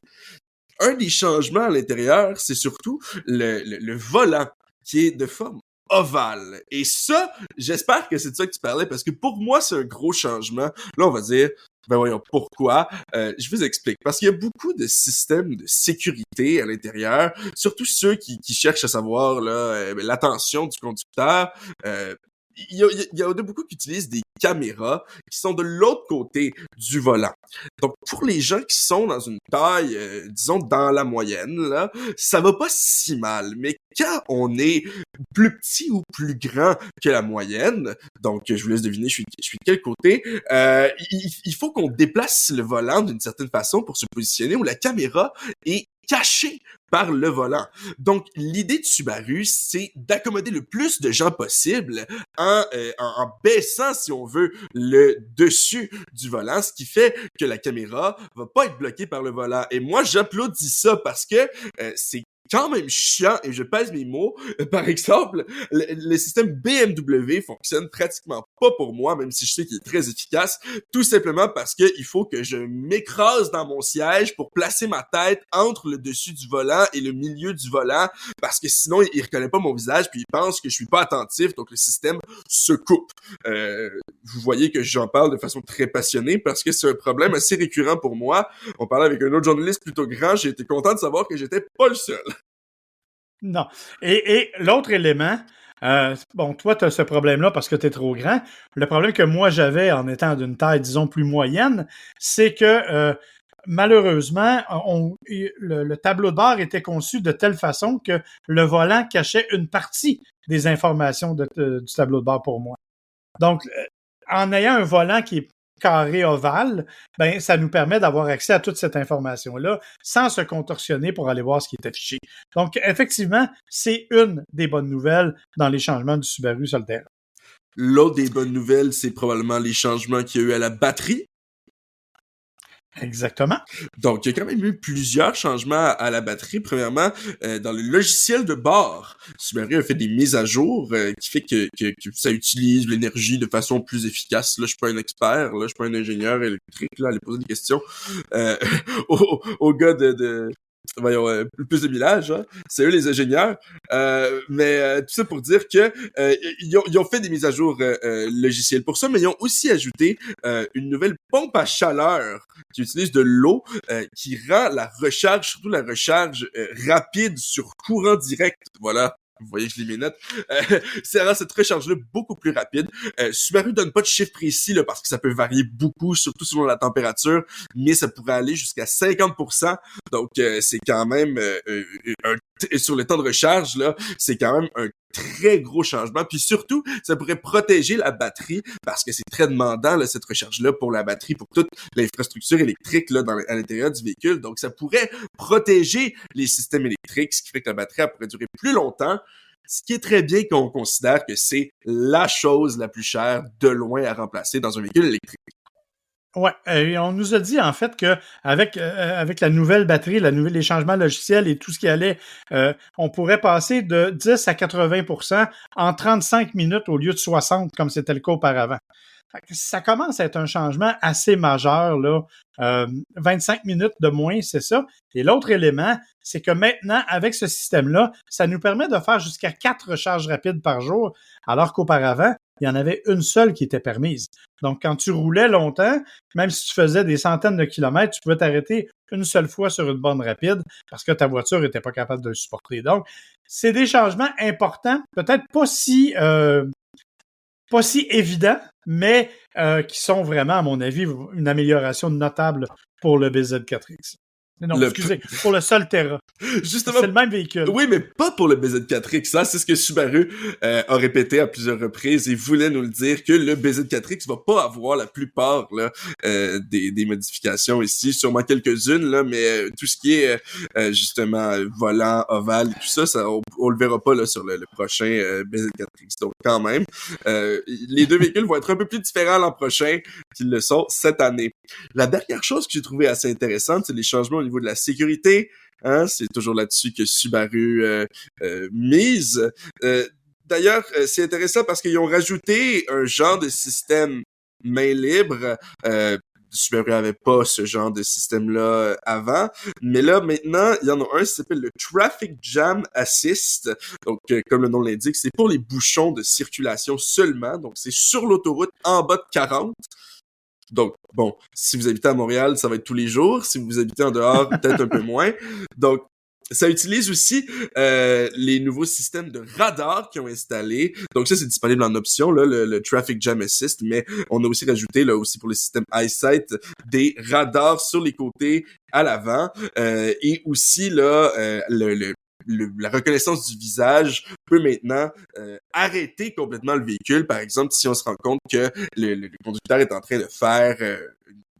Un des changements à l'intérieur, c'est surtout le volant qui est de forme ovale. Et ça, j'espère que c'est de ça que tu parlais, parce que pour moi, c'est un gros changement. Là, on va dire, ben voyons, pourquoi? Je vous explique. Parce qu'il y a beaucoup de systèmes de sécurité à l'intérieur, surtout ceux qui cherchent à savoir là l'attention du conducteur. Il y a beaucoup qui utilisent des caméras qui sont de l'autre côté du volant. Donc, pour les gens qui sont dans une taille, disons, dans la moyenne, là, ça va pas si mal. Mais quand on est plus petit ou plus grand que la moyenne, donc je vous laisse deviner, je suis de quel côté, il faut qu'on déplace le volant d'une certaine façon pour se positionner où la caméra est cachée par le volant. Donc, l'idée de Subaru, c'est d'accommoder le plus de gens possible en baissant, si on veut, le dessus du volant, ce qui fait que la caméra va pas être bloquée par le volant. Et moi, j'applaudis ça parce que c'est quand même chiant, et je pèse mes mots. Par exemple, le système BMW fonctionne pratiquement pas pour moi, même si je sais qu'il est très efficace, tout simplement parce que il faut que je m'écrase dans mon siège pour placer ma tête entre le dessus du volant et le milieu du volant, parce que sinon, il reconnaît pas mon visage, puis il pense que je suis pas attentif, donc le système se coupe. Vous voyez que j'en parle de façon très passionnée, parce que c'est un problème assez récurrent pour moi. On parlait avec un autre journaliste plutôt grand, j'ai été content de savoir que j'étais pas le seul. Non. Et l'autre élément, bon, toi, tu as ce problème-là parce que tu es trop grand. Le problème que moi j'avais en étant d'une taille, disons, plus moyenne, c'est que malheureusement, le tableau de bord était conçu de telle façon que le volant cachait une partie des informations du tableau de bord pour moi. Donc, en ayant un volant qui est carré ovale, ben ça nous permet d'avoir accès à toute cette information-là sans se contorsionner pour aller voir ce qui est affiché. Donc, effectivement, c'est une des bonnes nouvelles dans les changements du Subaru Solterra. L'autre des bonnes nouvelles, c'est probablement les changements qu'il y a eu à la batterie. Exactement. Donc, il y a quand même eu plusieurs changements à la batterie. Premièrement, dans le logiciel de bord, Subaru a fait des mises à jour qui fait que ça utilise l'énergie de façon plus efficace. Là, je suis pas un expert, là, je suis pas un ingénieur électrique, là, à aller poser des questions au gars plus de millage, hein. C'est eux les ingénieurs. Mais tout ça pour dire que ils ont fait des mises à jour logicielles pour ça, mais ils ont aussi ajouté une nouvelle pompe à chaleur qui utilise de l'eau qui rend la recharge, surtout la recharge rapide sur courant direct. Voilà. Vous voyez que je lis mes notes. Ça rend cette recharge-là beaucoup plus rapide. Subaru donne pas de chiffre précis là, parce que ça peut varier beaucoup, surtout selon la température, mais ça pourrait aller jusqu'à 50%. Donc c'est quand même sur le temps de recharge là, c'est quand même un très gros changement. Puis surtout, ça pourrait protéger la batterie parce que c'est très demandant là, cette recharge-là pour la batterie, pour toute l'infrastructure électrique là à l'intérieur du véhicule. Donc ça pourrait protéger les systèmes électriques, ce qui fait que la batterie elle pourrait durer plus longtemps. Ce qui est très bien qu'on considère que c'est la chose la plus chère de loin à remplacer dans un véhicule électrique. Ouais, on nous a dit en fait que avec la nouvelle batterie, les changements logiciels et tout ce qui allait, on pourrait passer de 10 à 80% en 35 minutes au lieu de 60 comme c'était le cas auparavant. Ça commence à être un changement assez majeur, là. 25 minutes de moins, c'est ça. Et l'autre élément, c'est que maintenant, avec ce système-là, ça nous permet de faire jusqu'à 4 recharges rapides par jour, alors qu'auparavant, il y en avait une seule qui était permise. Donc, quand tu roulais longtemps, même si tu faisais des centaines de kilomètres, tu pouvais t'arrêter une seule fois sur une borne rapide parce que ta voiture n'était pas capable de le supporter. Donc, c'est des changements importants, peut-être pas si évidents, mais qui sont vraiment, à mon avis, une amélioration notable pour le BZ4X. Non, excusez, pour le Solterra. Justement, c'est le même véhicule. Oui, mais pas pour le BZ4X. Ça, c'est ce que Subaru a répété à plusieurs reprises et voulait nous le dire que le BZ4X va pas avoir la plupart là, des modifications ici, sûrement quelques-unes là, mais tout ce qui est justement volant, ovale, tout ça, on le verra pas là sur le prochain BZ4X. Donc quand même, les deux véhicules vont être un peu plus différents l'an prochain qu'ils le sont cette année. La dernière chose que j'ai trouvé assez intéressante, c'est les changements au niveau de la sécurité. Hein, c'est toujours là-dessus que Subaru mise. D'ailleurs, c'est intéressant parce qu'ils ont rajouté un genre de système main libre. Subaru avait pas ce genre de système-là avant. Mais là, maintenant, il y en a un qui s'appelle le Traffic Jam Assist. Donc, comme le nom l'indique, c'est pour les bouchons de circulation seulement. Donc, c'est sur l'autoroute en bas de 40. Donc, bon, si vous habitez à Montréal, ça va être tous les jours. Si vous habitez en dehors, peut-être un peu moins. Donc, ça utilise aussi les nouveaux systèmes de radar qu'ils ont installés. Donc ça, c'est disponible en option, là, le Traffic Jam Assist, mais on a aussi rajouté, là, aussi pour le système EyeSight, des radars sur les côtés, à l'avant, et aussi, là, la reconnaissance du visage peut maintenant arrêter complètement le véhicule. Par exemple, si on se rend compte que le conducteur est en train de faire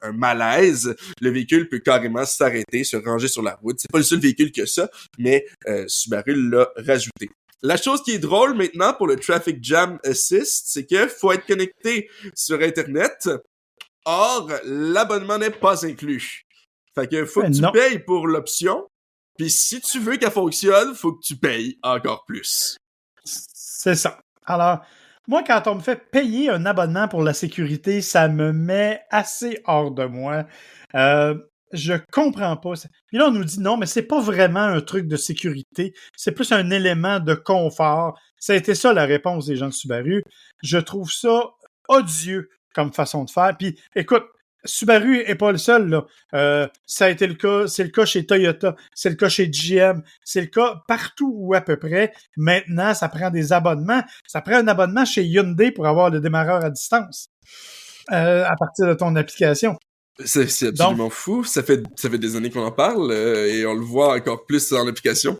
un malaise, le véhicule peut carrément s'arrêter, se ranger sur la route. C'est pas le seul véhicule que ça, mais Subaru l'a rajouté. La chose qui est drôle maintenant pour le Traffic Jam Assist, c'est que faut être connecté sur Internet. Or, l'abonnement n'est pas inclus. Fait que faut que tu payes pour l'option. Puis si tu veux qu'elle fonctionne, faut que tu payes encore plus. C'est ça. Alors, moi, quand on me fait payer un abonnement pour la sécurité, ça me met assez hors de moi. Je comprends pas. Puis là, on nous dit non, mais c'est pas vraiment un truc de sécurité. C'est plus un élément de confort. Ça a été ça la réponse des gens de Subaru. Je trouve ça odieux comme façon de faire. Puis, écoute, Subaru est pas le seul, là. Ça a été le cas, c'est le cas chez Toyota, c'est le cas chez GM, c'est le cas partout ou à peu près. Maintenant, ça prend des abonnements. Ça prend un abonnement chez Hyundai pour avoir le démarreur à distance à partir de ton application. C'est absolument fou. Ça fait des années qu'on en parle et on le voit encore plus en application.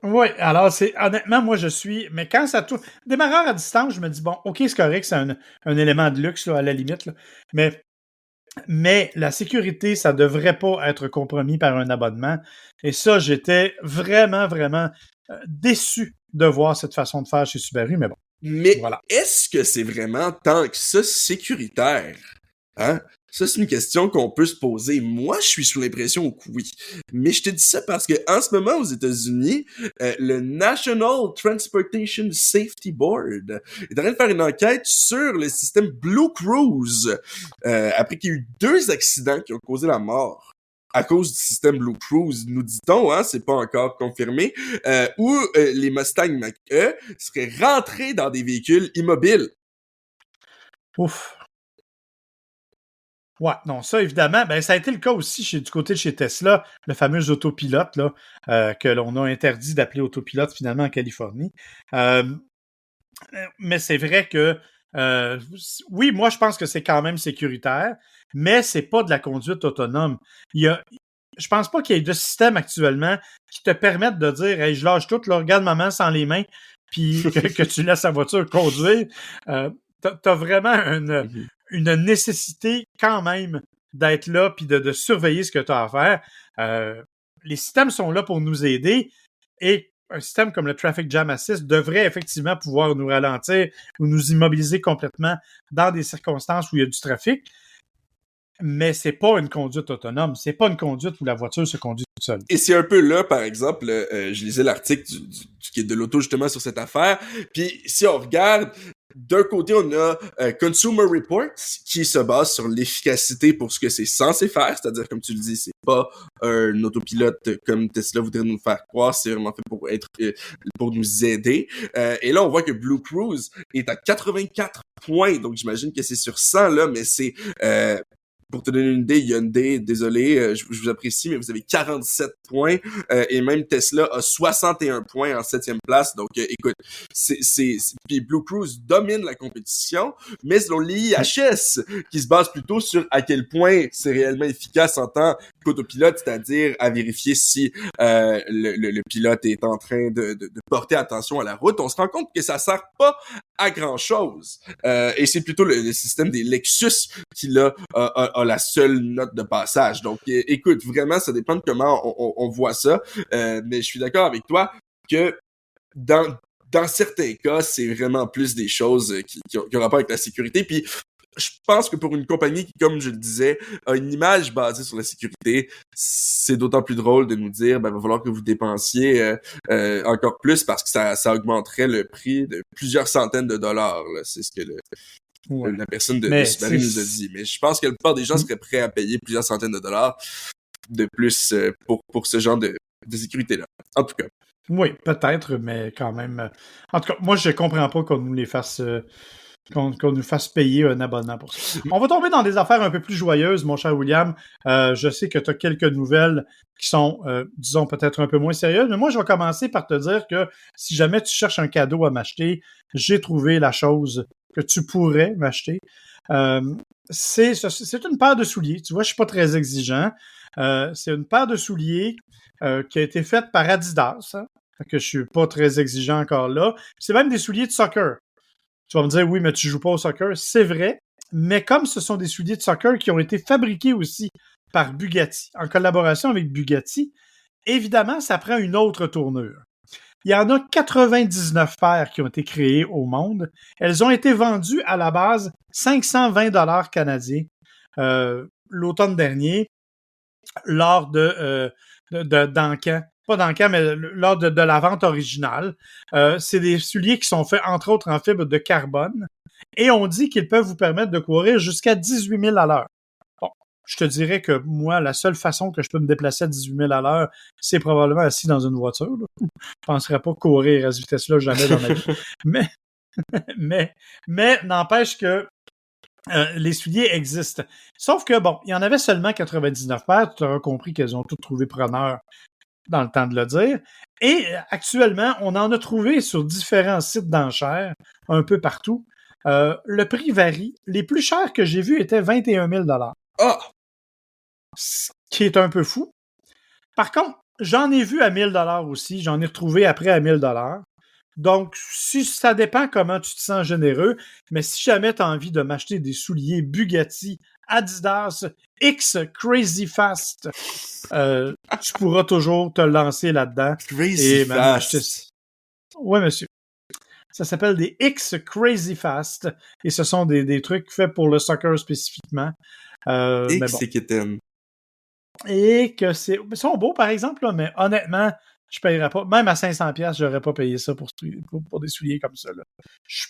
Oui, alors honnêtement, moi je suis, mais quand ça tourne, démarreur à distance, je me dis bon, ok, c'est correct, c'est un élément de luxe là, à la limite, là, mais la sécurité, ça devrait pas être compromis par un abonnement. Et ça, j'étais vraiment, vraiment déçu de voir cette façon de faire chez Subaru, mais bon. Mais voilà. Est-ce que c'est vraiment tant que ça sécuritaire? Hein? Ça, c'est une question qu'on peut se poser. Moi, je suis sous l'impression que oui. Mais je te dis ça parce que en ce moment, aux États-Unis, le National Transportation Safety Board est en train de faire une enquête sur le système Blue Cruise après qu'il y ait eu 2 accidents qui ont causé la mort à cause du système Blue Cruise, nous dit-on, hein, c'est pas encore confirmé, où les Mustang Mach-E seraient rentrés dans des véhicules immobiles. Ouf. Ouais, non, ça, évidemment, ben, ça a été le cas aussi du côté de chez Tesla, le fameux autopilote, là, que l'on a interdit d'appeler autopilote, finalement, en Californie. Mais c'est vrai que, oui, moi, je pense que c'est quand même sécuritaire, mais c'est pas de la conduite autonome. Je pense pas qu'il y ait de système actuellement qui te permettent de dire, hey, je lâche tout, là, regarde maman sans les mains, puis que tu laisses la voiture conduire. T'as vraiment une nécessité quand même d'être là puis de surveiller ce que tu as à faire. Les systèmes sont là pour nous aider et un système comme le Traffic Jam Assist devrait effectivement pouvoir nous ralentir ou nous immobiliser complètement dans des circonstances où il y a du trafic. Mais c'est pas une conduite autonome. C'est pas une conduite où la voiture se conduit toute seule. Et c'est un peu là, par exemple, je lisais l'article qui est de l'auto justement sur cette affaire. Puis si on regarde, d'un côté, on a Consumer Reports qui se base sur l'efficacité pour ce que c'est censé faire, c'est-à-dire, comme tu le dis, c'est pas un autopilote comme Tesla voudrait nous faire croire, c'est vraiment fait pour être pour nous aider. Et là, on voit que Blue Cruise est à 84 points, donc j'imagine que c'est sur 100 là, mais c'est pour te donner une idée, Hyundai, désolé, je vous apprécie, mais vous avez 47 points et même Tesla a 61 points en 7e place. Donc, écoute, puis Blue Cruise domine la compétition, mais selon l'IHS, qui se base plutôt sur à quel point c'est réellement efficace en tant qu'autopilote, c'est-à-dire à vérifier si le pilote est en train de porter attention à la route, on se rend compte que ça sert pas à grand-chose. Et c'est plutôt le système des Lexus qui, là, a la seule note de passage. Donc, écoute, vraiment, ça dépend de comment on voit ça. Mais je suis d'accord avec toi que dans certains cas, c'est vraiment plus des choses qui ont rapport avec la sécurité. Puis, je pense que pour une compagnie qui, comme je le disais, a une image basée sur la sécurité, c'est d'autant plus drôle de nous dire, ben, va falloir que vous dépensiez encore plus parce que ça augmenterait le prix de plusieurs centaines de dollars. Là. C'est ce que la personne de Subaru nous a dit. Mais je pense que la plupart des gens seraient prêts à payer plusieurs centaines de dollars de plus pour ce genre de sécurité-là. En tout cas. Oui, peut-être, mais quand même. En tout cas, moi, je comprends pas qu'on nous les fasse. Qu'on nous fasse payer un abonnement pour ça. On va tomber dans des affaires un peu plus joyeuses, mon cher William. Je sais que tu as quelques nouvelles qui sont, disons, peut-être un peu moins sérieuses, mais moi, je vais commencer par te dire que si jamais tu cherches un cadeau à m'acheter, j'ai trouvé la chose que tu pourrais m'acheter. C'est une paire de souliers. Tu vois, je suis pas très exigeant. C'est une paire de souliers qui a été faite par Adidas. Hein, que je suis pas très exigeant encore là. C'est même des souliers de soccer. Tu vas me dire, oui, mais tu joues pas au soccer. C'est vrai, mais comme ce sont des souliers de soccer qui ont été fabriqués aussi par Bugatti, en collaboration avec Bugatti, évidemment, ça prend une autre tournure. Il y en a 99 paires qui ont été créées au monde. Elles ont été vendues à la base 520 $ canadiens l'automne dernier lors d'Ancan. Pas d'Ancan, mais lors de la vente originale. C'est des souliers qui sont faits, entre autres, en fibre de carbone. Et on dit qu'ils peuvent vous permettre de courir jusqu'à 18 000 à l'heure. Bon, je te dirais que moi, la seule façon que je peux me déplacer à 18 000 à l'heure, c'est probablement assis dans une voiture. Là. Je ne penserais pas courir à cette vitesse-là jamais dans ma vie. Mais n'empêche que les souliers existent. Sauf que, bon, il y en avait seulement 99 paires. Tu auras compris qu'elles ont toutes trouvé preneur dans le temps de le dire. Et actuellement, on en a trouvé sur différents sites d'enchères, un peu partout. Le prix varie. Les plus chers que j'ai vus étaient 21 000 $. Ah! Ce qui est un peu fou. Par contre, j'en ai vu à 1 000 $ aussi. J'en ai retrouvé après à 1 000 $. Donc, si ça dépend comment tu te sens généreux, mais si jamais tu as envie de m'acheter des souliers Bugatti, Adidas, X Crazy Fast, tu pourras toujours te lancer là-dedans. Crazy Fast. Oui, monsieur. Ça s'appelle des X Crazy Fast et ce sont des trucs faits pour le soccer spécifiquement. X et Kitten. Et que ils sont beaux, par exemple, là, mais honnêtement, je payerais pas. Même à 500$, j'aurais pas payé ça pour des souliers comme ça. Là. Je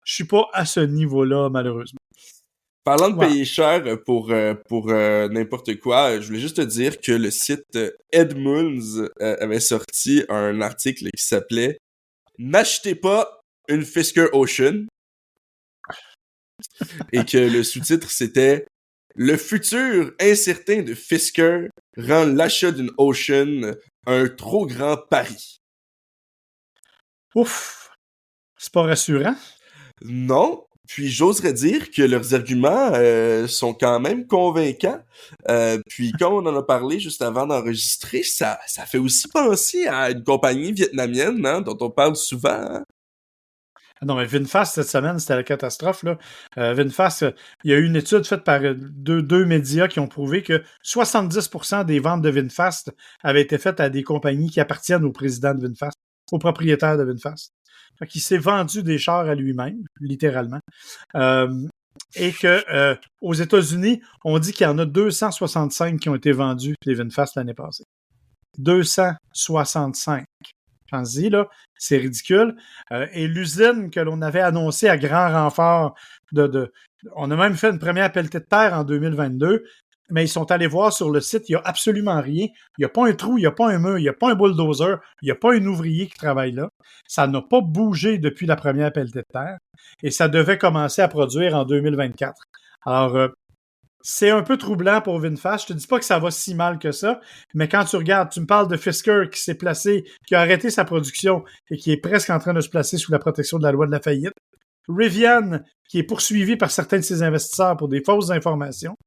suis pas à ce niveau-là, malheureusement. Parlant de Ouais. payer cher pour n'importe quoi, je voulais juste te dire que le site Edmunds avait sorti un article qui s'appelait N'achetez pas une Fisker Ocean et que le sous-titre c'était Le futur incertain de Fisker rend l'achat d'une Ocean un trop grand pari. Ouf! C'est pas rassurant. Non, puis j'oserais dire que leurs arguments sont quand même convaincants. Puis comme on en a parlé juste avant d'enregistrer, ça fait aussi penser à une compagnie vietnamienne hein, dont on parle souvent. Hein. Non, mais VinFast, cette semaine, c'était la catastrophe. Là. VinFast, il y a eu une étude faite par deux médias qui ont prouvé que 70% des ventes de VinFast avaient été faites à des compagnies qui appartiennent au président de VinFast, au propriétaire de VinFast. Fait qu'il s'est vendu des chars à lui-même, littéralement. Et que aux États-Unis, on dit qu'il y en a 265 qui ont été vendus des VinFast l'année passée. 265. Pensez-y, là, c'est ridicule. Et l'usine que l'on avait annoncée à grand renfort on a même fait une première pelletée de terre en 2022, mais ils sont allés voir sur le site, il n'y a absolument rien. Il n'y a pas un trou, il n'y a pas un mur, il n'y a pas un bulldozer, il n'y a pas un ouvrier qui travaille là. Ça n'a pas bougé depuis la première pelletée de terre et ça devait commencer à produire en 2024. Alors, c'est un peu troublant pour VinFast. Je te dis pas que ça va si mal que ça, mais quand tu regardes, tu me parles de Fisker qui s'est placé, qui a arrêté sa production et qui est presque en train de se placer sous la protection de la loi de la faillite. Rivian, qui est poursuivi par certains de ses investisseurs pour des fausses informations.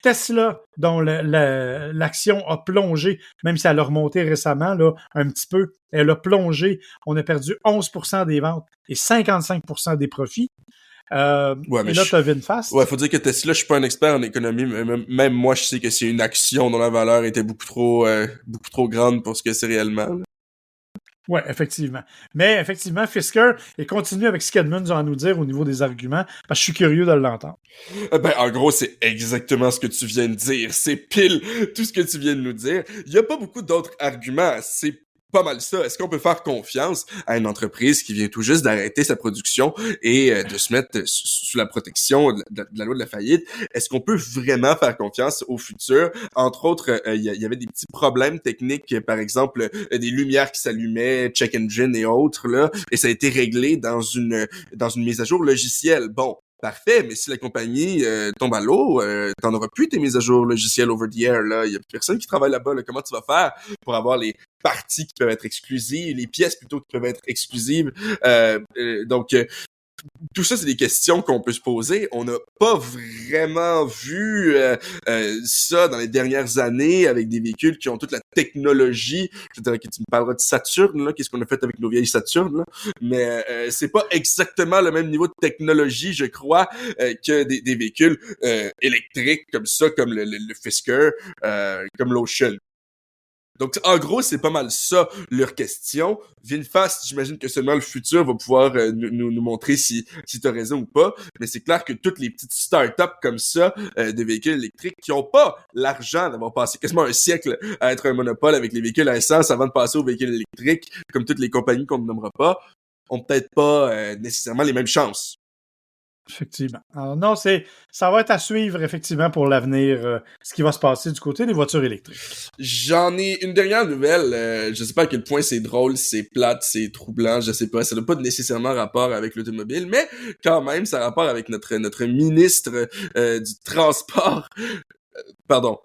Tesla, dont l'action a plongé, même si elle a remonté récemment, là, un petit peu, elle a plongé. On a perdu 11% des ventes et 55% des profits. Ouais, et là, tu as VinFast. Ouais, faut dire que Tesla, je suis pas un expert en économie, mais même moi, je sais que c'est une action dont la valeur était beaucoup trop grande pour ce que c'est réellement. Là. Oui, effectivement. Mais effectivement, Fisker, et continue avec ce qu'Edmunds a à nous dire au niveau des arguments, parce que je suis curieux de l'entendre. Ben, en gros, c'est exactement ce que tu viens de dire. C'est pile tout ce que tu viens de nous dire. Il y a pas beaucoup d'autres arguments. C'est pas mal ça. Est-ce qu'on peut faire confiance à une entreprise qui vient tout juste d'arrêter sa production et de se mettre sous la protection de la loi de la faillite? Est-ce qu'on peut vraiment faire confiance au futur? Entre autres, il y avait des petits problèmes techniques, par exemple, des lumières qui s'allumaient, check engine et autres, là, et ça a été réglé dans une mise à jour logicielle. Bon, parfait, mais si la compagnie tombe à l'eau, t'en auras plus tes mises à jour logicielles over the air, là. Il y a personne qui travaille là-bas, là. Comment tu vas faire pour avoir les parties qui peuvent être exclusives, les pièces plutôt qui peuvent être exclusives? Donc, tout ça, c'est des questions qu'on peut se poser. On n'a pas vraiment vu ça dans les dernières années avec des véhicules qui ont toute la technologie. Je dirais que tu me parleras de Saturn, là, qu'est-ce qu'on a fait avec nos vieilles Saturn, là. Mais c'est pas exactement le même niveau de technologie, je crois, que des véhicules électriques comme ça, comme le Fisker, comme l'Ocean. Donc, en gros, c'est pas mal ça, leur question. VinFast, j'imagine que seulement le futur va pouvoir nous montrer si t'as raison ou pas. Mais c'est clair que toutes les petites startups comme ça, de véhicules électriques, qui ont pas l'argent d'avoir passé quasiment un siècle à être un monopole avec les véhicules à essence avant de passer aux véhicules électriques, comme toutes les compagnies qu'on ne nommera pas, ont peut-être pas nécessairement les mêmes chances. Effectivement. Alors non, ça va être à suivre, effectivement, pour l'avenir, ce qui va se passer du côté des voitures électriques. J'en ai une dernière nouvelle. Je sais pas à quel point c'est drôle, c'est plate, c'est troublant, je sais pas. Ça n'a pas nécessairement rapport avec l'automobile, mais quand même, ça a rapport avec notre ministre du transport. Pardon.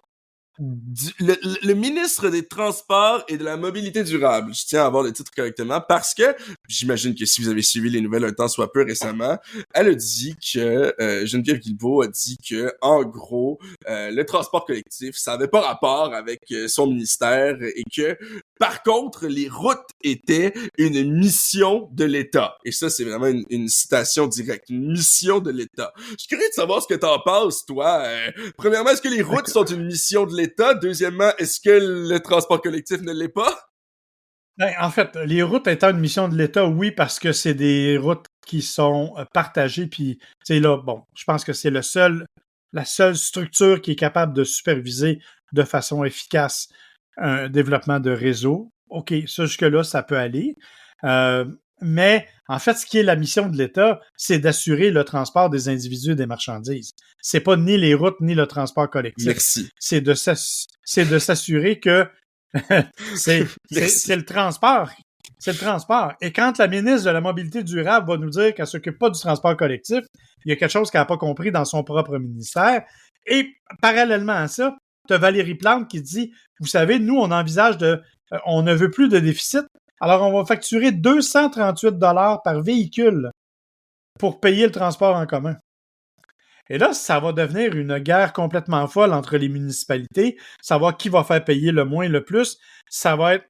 Le ministre des Transports et de la Mobilité durable. Je tiens à avoir le titre correctement parce que j'imagine que si vous avez suivi les nouvelles un temps soit peu récemment, elle a dit que Geneviève Guilbeault a dit que en gros le transport collectif ça avait pas rapport avec son ministère et que par contre les routes étaient une mission de l'État. Et ça c'est vraiment une citation directe, une mission de l'État. Je suis curieux de savoir ce que t'en penses toi. Premièrement, est-ce que les routes sont une mission de l'État? Deuxièmement, est-ce que le transport collectif ne l'est pas? Ben, en fait, les routes étant une mission de l'État, oui, parce que c'est des routes qui sont partagées. Puis, c'est là, bon, je pense que c'est la seule structure qui est capable de superviser de façon efficace un développement de réseau. OK, ça, jusque-là, ça peut aller. Mais en fait, ce qui est la mission de l'État, c'est d'assurer le transport des individus et des marchandises. C'est pas ni les routes ni le transport collectif. Merci. C'est de s'assurer que c'est le transport. C'est le transport. Et quand la ministre de la Mobilité durable va nous dire qu'elle s'occupe pas du transport collectif, il y a quelque chose qu'elle n'a pas compris dans son propre ministère. Et parallèlement à ça, tu as Valérie Plante qui dit, vous savez, nous, on envisage on ne veut plus de déficit, alors on va facturer 238 $ par véhicule pour payer le transport en commun. Et là, ça va devenir une guerre complètement folle entre les municipalités, savoir qui va faire payer le moins, le plus. Ça va être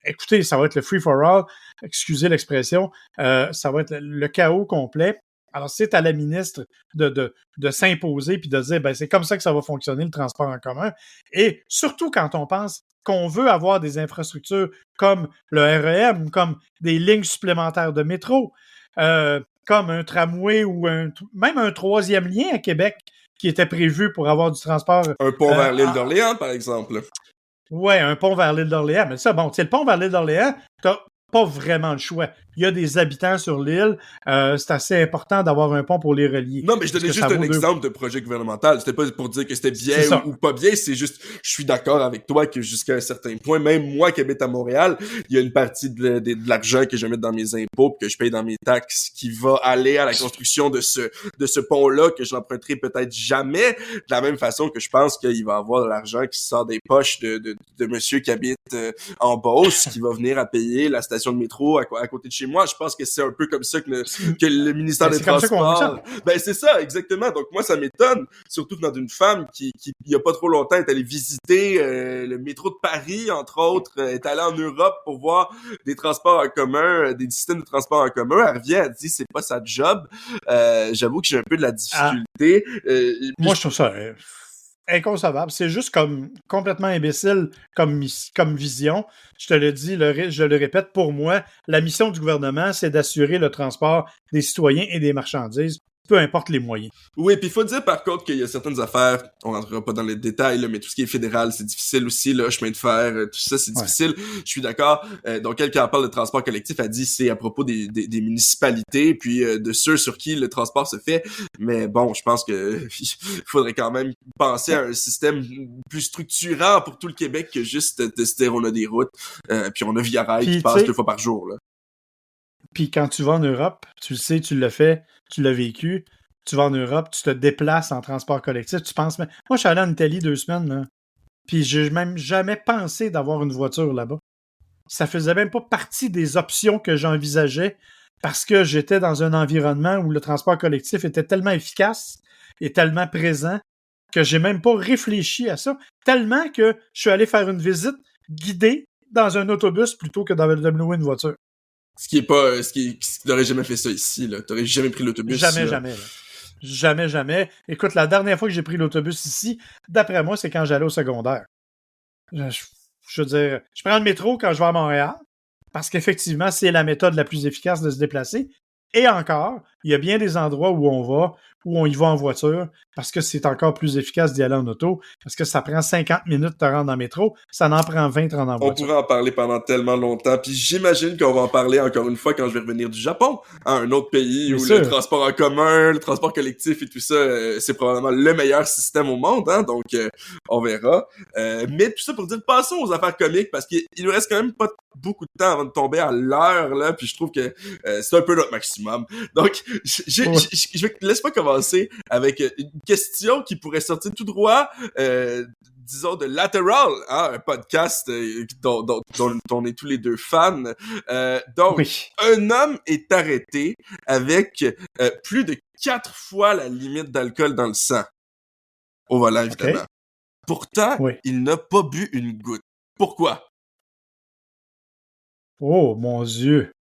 le free-for-all, excusez l'expression, ça va être le chaos complet. Alors, c'est à la ministre de s'imposer puis de dire, ben c'est comme ça que ça va fonctionner, le transport en commun. Et surtout quand on pense qu'on veut avoir des infrastructures comme le REM, comme des lignes supplémentaires de métro, comme un tramway ou même un troisième lien à Québec qui était prévu pour avoir du transport. Un pont vers l'île d'Orléans, par exemple. Ouais, un pont vers l'île d'Orléans. Mais ça, bon, tu sais, le pont vers l'île d'Orléans, t'as pas vraiment le choix. Il y a des habitants sur l'île. C'est assez important d'avoir un pont pour les relier. Non, mais je donnais juste un exemple de projet gouvernemental. C'était pas pour dire que c'était bien ou pas bien. C'est juste, je suis d'accord avec toi que jusqu'à un certain point, même moi qui habite à Montréal, il y a une partie de l'argent que je mets dans mes impôts, que je paye dans mes taxes, qui va aller à la construction de ce pont-là, que je n'emprunterai peut-être jamais. De la même façon que je pense qu'il va y avoir de l'argent qui sort des poches de monsieur qui habite en Beauce, qui va venir à payer la station de métro à côté de chez moi. Je pense que c'est un peu comme ça que le ministère des Transports... Ben, c'est ça, exactement. Donc, moi, ça m'étonne, surtout venant d'une femme qui, il y a pas trop longtemps, est allée visiter le métro de Paris, entre autres, est allée en Europe pour voir des transports en commun, des systèmes de transport en commun. Elle revient, elle dit, c'est pas sa job. J'avoue que j'ai un peu de la difficulté. Moi, je trouve ça... inconcevable. C'est juste complètement imbécile comme vision. Je te le dis, je le répète, pour moi, la mission du gouvernement, c'est d'assurer le transport des citoyens et des marchandises, peu importe les moyens. Oui, puis il faut dire par contre qu'il y a certaines affaires, on rentrera pas dans les détails, là, mais tout ce qui est fédéral, c'est difficile aussi, là, chemin de fer, tout ça, c'est difficile. Je suis d'accord. Donc, elle qui en parle de transport collectif a dit c'est à propos des municipalités, puis de ceux sur qui le transport se fait. Mais bon, je pense que il faudrait quand même penser à un système plus structurant pour tout le Québec que juste de se dire on a des routes, puis on a Via Rail qui passe 2 fois par jour, là. Puis quand tu vas en Europe, tu le sais, tu l'as fait, tu l'as vécu, tu vas en Europe, tu te déplaces en transport collectif, tu penses... Moi, je suis allé en Italie 2 semaines, là, puis j'ai même jamais pensé d'avoir une voiture là-bas. Ça faisait même pas partie des options que j'envisageais parce que j'étais dans un environnement où le transport collectif était tellement efficace et tellement présent que j'ai même pas réfléchi à ça, tellement que je suis allé faire une visite guidée dans un autobus plutôt que de louer une voiture. T'aurais jamais fait ça ici, là. T'aurais jamais pris l'autobus. Jamais, jamais, là. Jamais, jamais. Écoute, la dernière fois que j'ai pris l'autobus ici, d'après moi, c'est quand j'allais au secondaire. Je veux dire, je prends le métro quand je vais à Montréal, parce qu'effectivement, c'est la méthode la plus efficace de se déplacer. Et encore, il y a bien des endroits où on y va en voiture, parce que c'est encore plus efficace d'y aller en auto, parce que ça prend 50 minutes de te rendre en métro, ça en prend 20 de rendre en voiture. On pourrait en parler pendant tellement longtemps, puis j'imagine qu'on va en parler encore une fois quand je vais revenir du Japon, un autre pays où le transport en commun, le transport collectif et tout ça, c'est probablement le meilleur système au monde, hein, donc on verra. Mais tout ça pour dire, passons aux affaires comiques, parce qu'il nous reste quand même pas beaucoup de temps avant de tomber à l'heure, là, puis je trouve que c'est un peu notre maximum. Donc, laisse-moi commencer avec une question qui pourrait sortir tout droit, disons, de Lateral, hein, un podcast dont on est tous les deux fans. Donc, un homme est arrêté avec plus de 4 fois la limite d'alcool dans le sang. Au volant, évidemment. Okay. Pourtant, il n'a pas bu une goutte. Pourquoi? Oh, mon Dieu.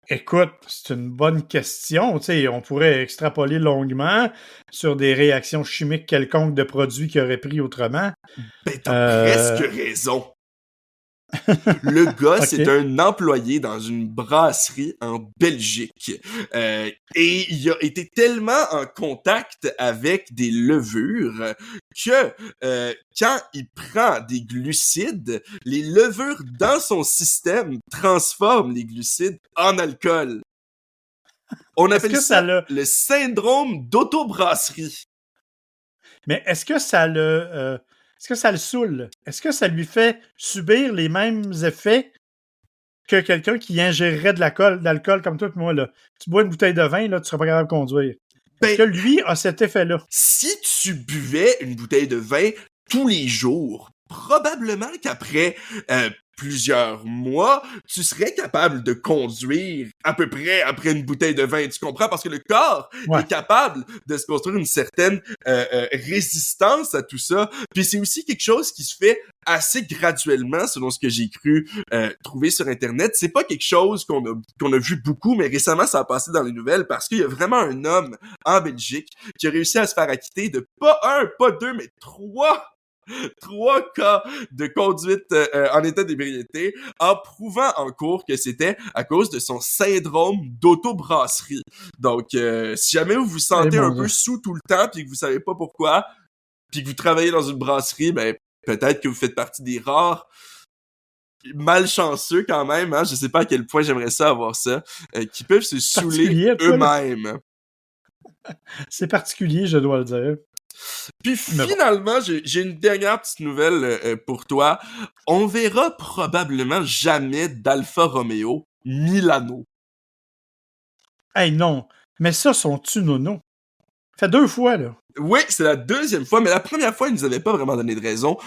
Écoute, c'est une bonne question. Tu sais, on pourrait extrapoler longuement sur des réactions chimiques quelconques de produits qu'il aurait pris autrement. Ben, t'as presque raison. Le gars, Ok. c'est un employé dans une brasserie en Belgique. Et il a été tellement en contact avec des levures que quand il prend des glucides, les levures dans son système transforment les glucides en alcool. On Est-ce appelle que ça ça le. le syndrome d'autobrasserie. Mais est-ce que ça le. Est-ce que ça le saoule? Est-ce que ça lui fait subir les mêmes effets que quelqu'un qui ingérerait de l'alcool comme toi et moi, là? Tu bois une bouteille de vin, là, tu seras pas capable de conduire. Est-ce Ben, que lui a cet effet-là? si tu buvais une bouteille de vin tous les jours, probablement qu'après plusieurs mois, tu serais capable de conduire à peu près après une bouteille de vin, tu comprends? Parce que le corps Ouais. est capable de se construire une certaine résistance à tout ça. Puis c'est aussi quelque chose qui se fait assez graduellement, selon ce que j'ai cru trouver sur Internet. C'est pas quelque chose qu'on a vu beaucoup, mais récemment, ça a passé dans les nouvelles parce qu'il y a vraiment un homme en Belgique qui a réussi à se faire acquitter de pas un, pas deux, mais trois cas de conduite en état d'ébriété en prouvant en cours que c'était à cause de son syndrome d'autobrasserie. Donc, si jamais vous vous sentez un peu sous tout le temps puis que vous savez pas pourquoi, puis que vous travaillez dans une brasserie, ben peut-être que vous faites partie des rares malchanceux quand même, hein, je sais pas à quel point j'aimerais ça avoir ça, qui peuvent se saouler eux-mêmes. C'est particulier, je dois le dire. Puis finalement, j'ai une dernière petite nouvelle pour toi. On verra probablement jamais d'Alfa Romeo Milano. Hey, non. Mais ça, sont-tu nono? Ça fait 2 fois, là. Oui, c'est la deuxième fois, mais la première fois, ils nous avaient pas vraiment donné de raison.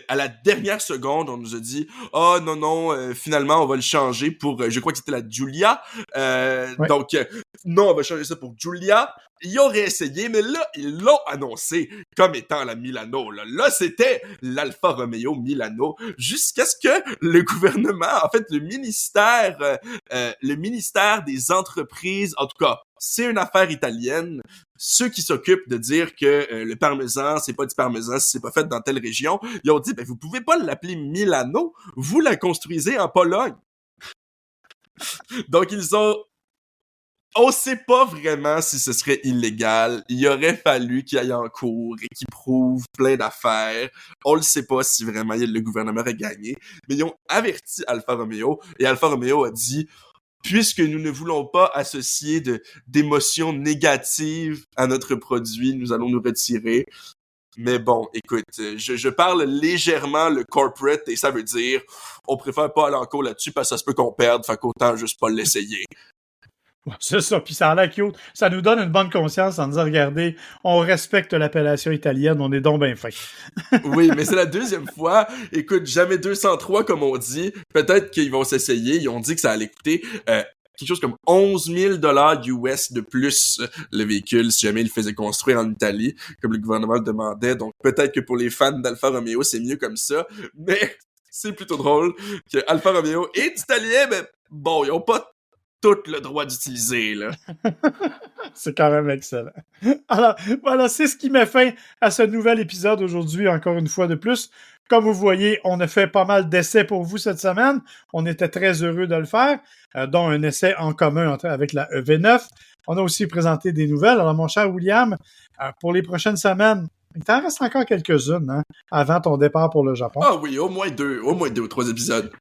À la dernière seconde, on nous a dit « Oh non, finalement, on va le changer pour... je crois que c'était la Giulia. Ouais. Donc, non, on va changer ça pour Giulia. » Ils auraient essayé, mais là, ils l'ont annoncé comme étant la Milano. Là c'était l'Alfa Romeo Milano, jusqu'à ce que le gouvernement, en fait, le ministère des entreprises, en tout cas, c'est une affaire italienne, ceux qui s'occupent de dire que le parmesan, c'est pas du parmesan si c'est pas fait dans telle région, ils ont dit, ben vous pouvez pas l'appeler Milano, vous la construisez en Pologne. Donc on sait pas vraiment si ce serait illégal. Il aurait fallu qu'il aille en cours et qu'il prouve plein d'affaires. On le sait pas si vraiment le gouvernement aurait gagné. Mais ils ont averti Alfa Romeo et Alfa Romeo a dit puisque nous ne voulons pas associer d'émotions négatives à notre produit, nous allons nous retirer. Mais bon, écoute, je parle légèrement le corporate et ça veut dire on préfère pas aller en cours là-dessus parce que ça se peut qu'on perde, fait qu'autant juste pas l'essayer. C'est ça, puis ça a l'air cute. Ça nous donne une bonne conscience en disant, regardez, on respecte l'appellation italienne, on est donc bien fin. Oui, mais c'est la deuxième fois. Écoute, jamais 203 comme on dit. Peut-être qu'ils vont s'essayer. Ils ont dit que ça allait coûter quelque chose comme 11 000 US de plus le véhicule si jamais il le faisait construire en Italie, comme le gouvernement le demandait. Donc peut-être que pour les fans d'Alfa Romeo, c'est mieux comme ça. Mais c'est plutôt drôle que Alfa Romeo est italien, mais bon, ils ont pas tout le droit d'utiliser, là. C'est quand même excellent. Alors, voilà, c'est ce qui met fin à ce nouvel épisode aujourd'hui, encore une fois de plus. Comme vous voyez, on a fait pas mal d'essais pour vous cette semaine. On était très heureux de le faire, dont un essai en commun avec la EV9. On a aussi présenté des nouvelles. Alors, mon cher William, pour les prochaines semaines, il t'en reste encore quelques-unes, hein, avant ton départ pour le Japon. Ah oui, au moins deux ou trois épisodes.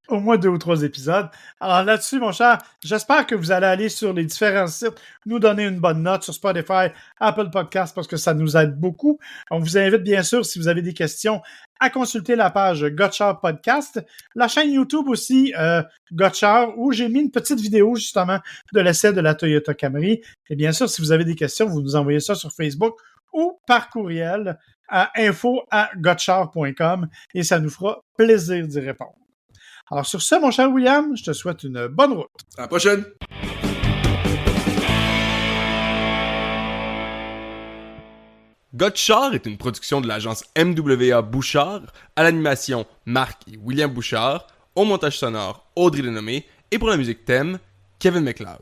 Au moins 2 ou 3 épisodes. Alors là-dessus, mon cher, j'espère que vous allez aller sur les différents sites, nous donner une bonne note sur Spotify, Apple Podcast, parce que ça nous aide beaucoup. On vous invite bien sûr, si vous avez des questions, à consulter la page Gotchard Podcast, la chaîne YouTube aussi, Gotchard, où j'ai mis une petite vidéo justement de l'essai de la Toyota Camry. Et bien sûr, si vous avez des questions, vous nous envoyez ça sur Facebook ou par courriel à info@gotchard.com et ça nous fera plaisir d'y répondre. Alors sur ce, mon cher William, je te souhaite une bonne route. À la prochaine! Gotchard est une production de l'agence MWA Bouchard, à l'animation Marc et William Bouchard, au montage sonore Audrey Denomé et pour la musique thème, Kevin MacLeod.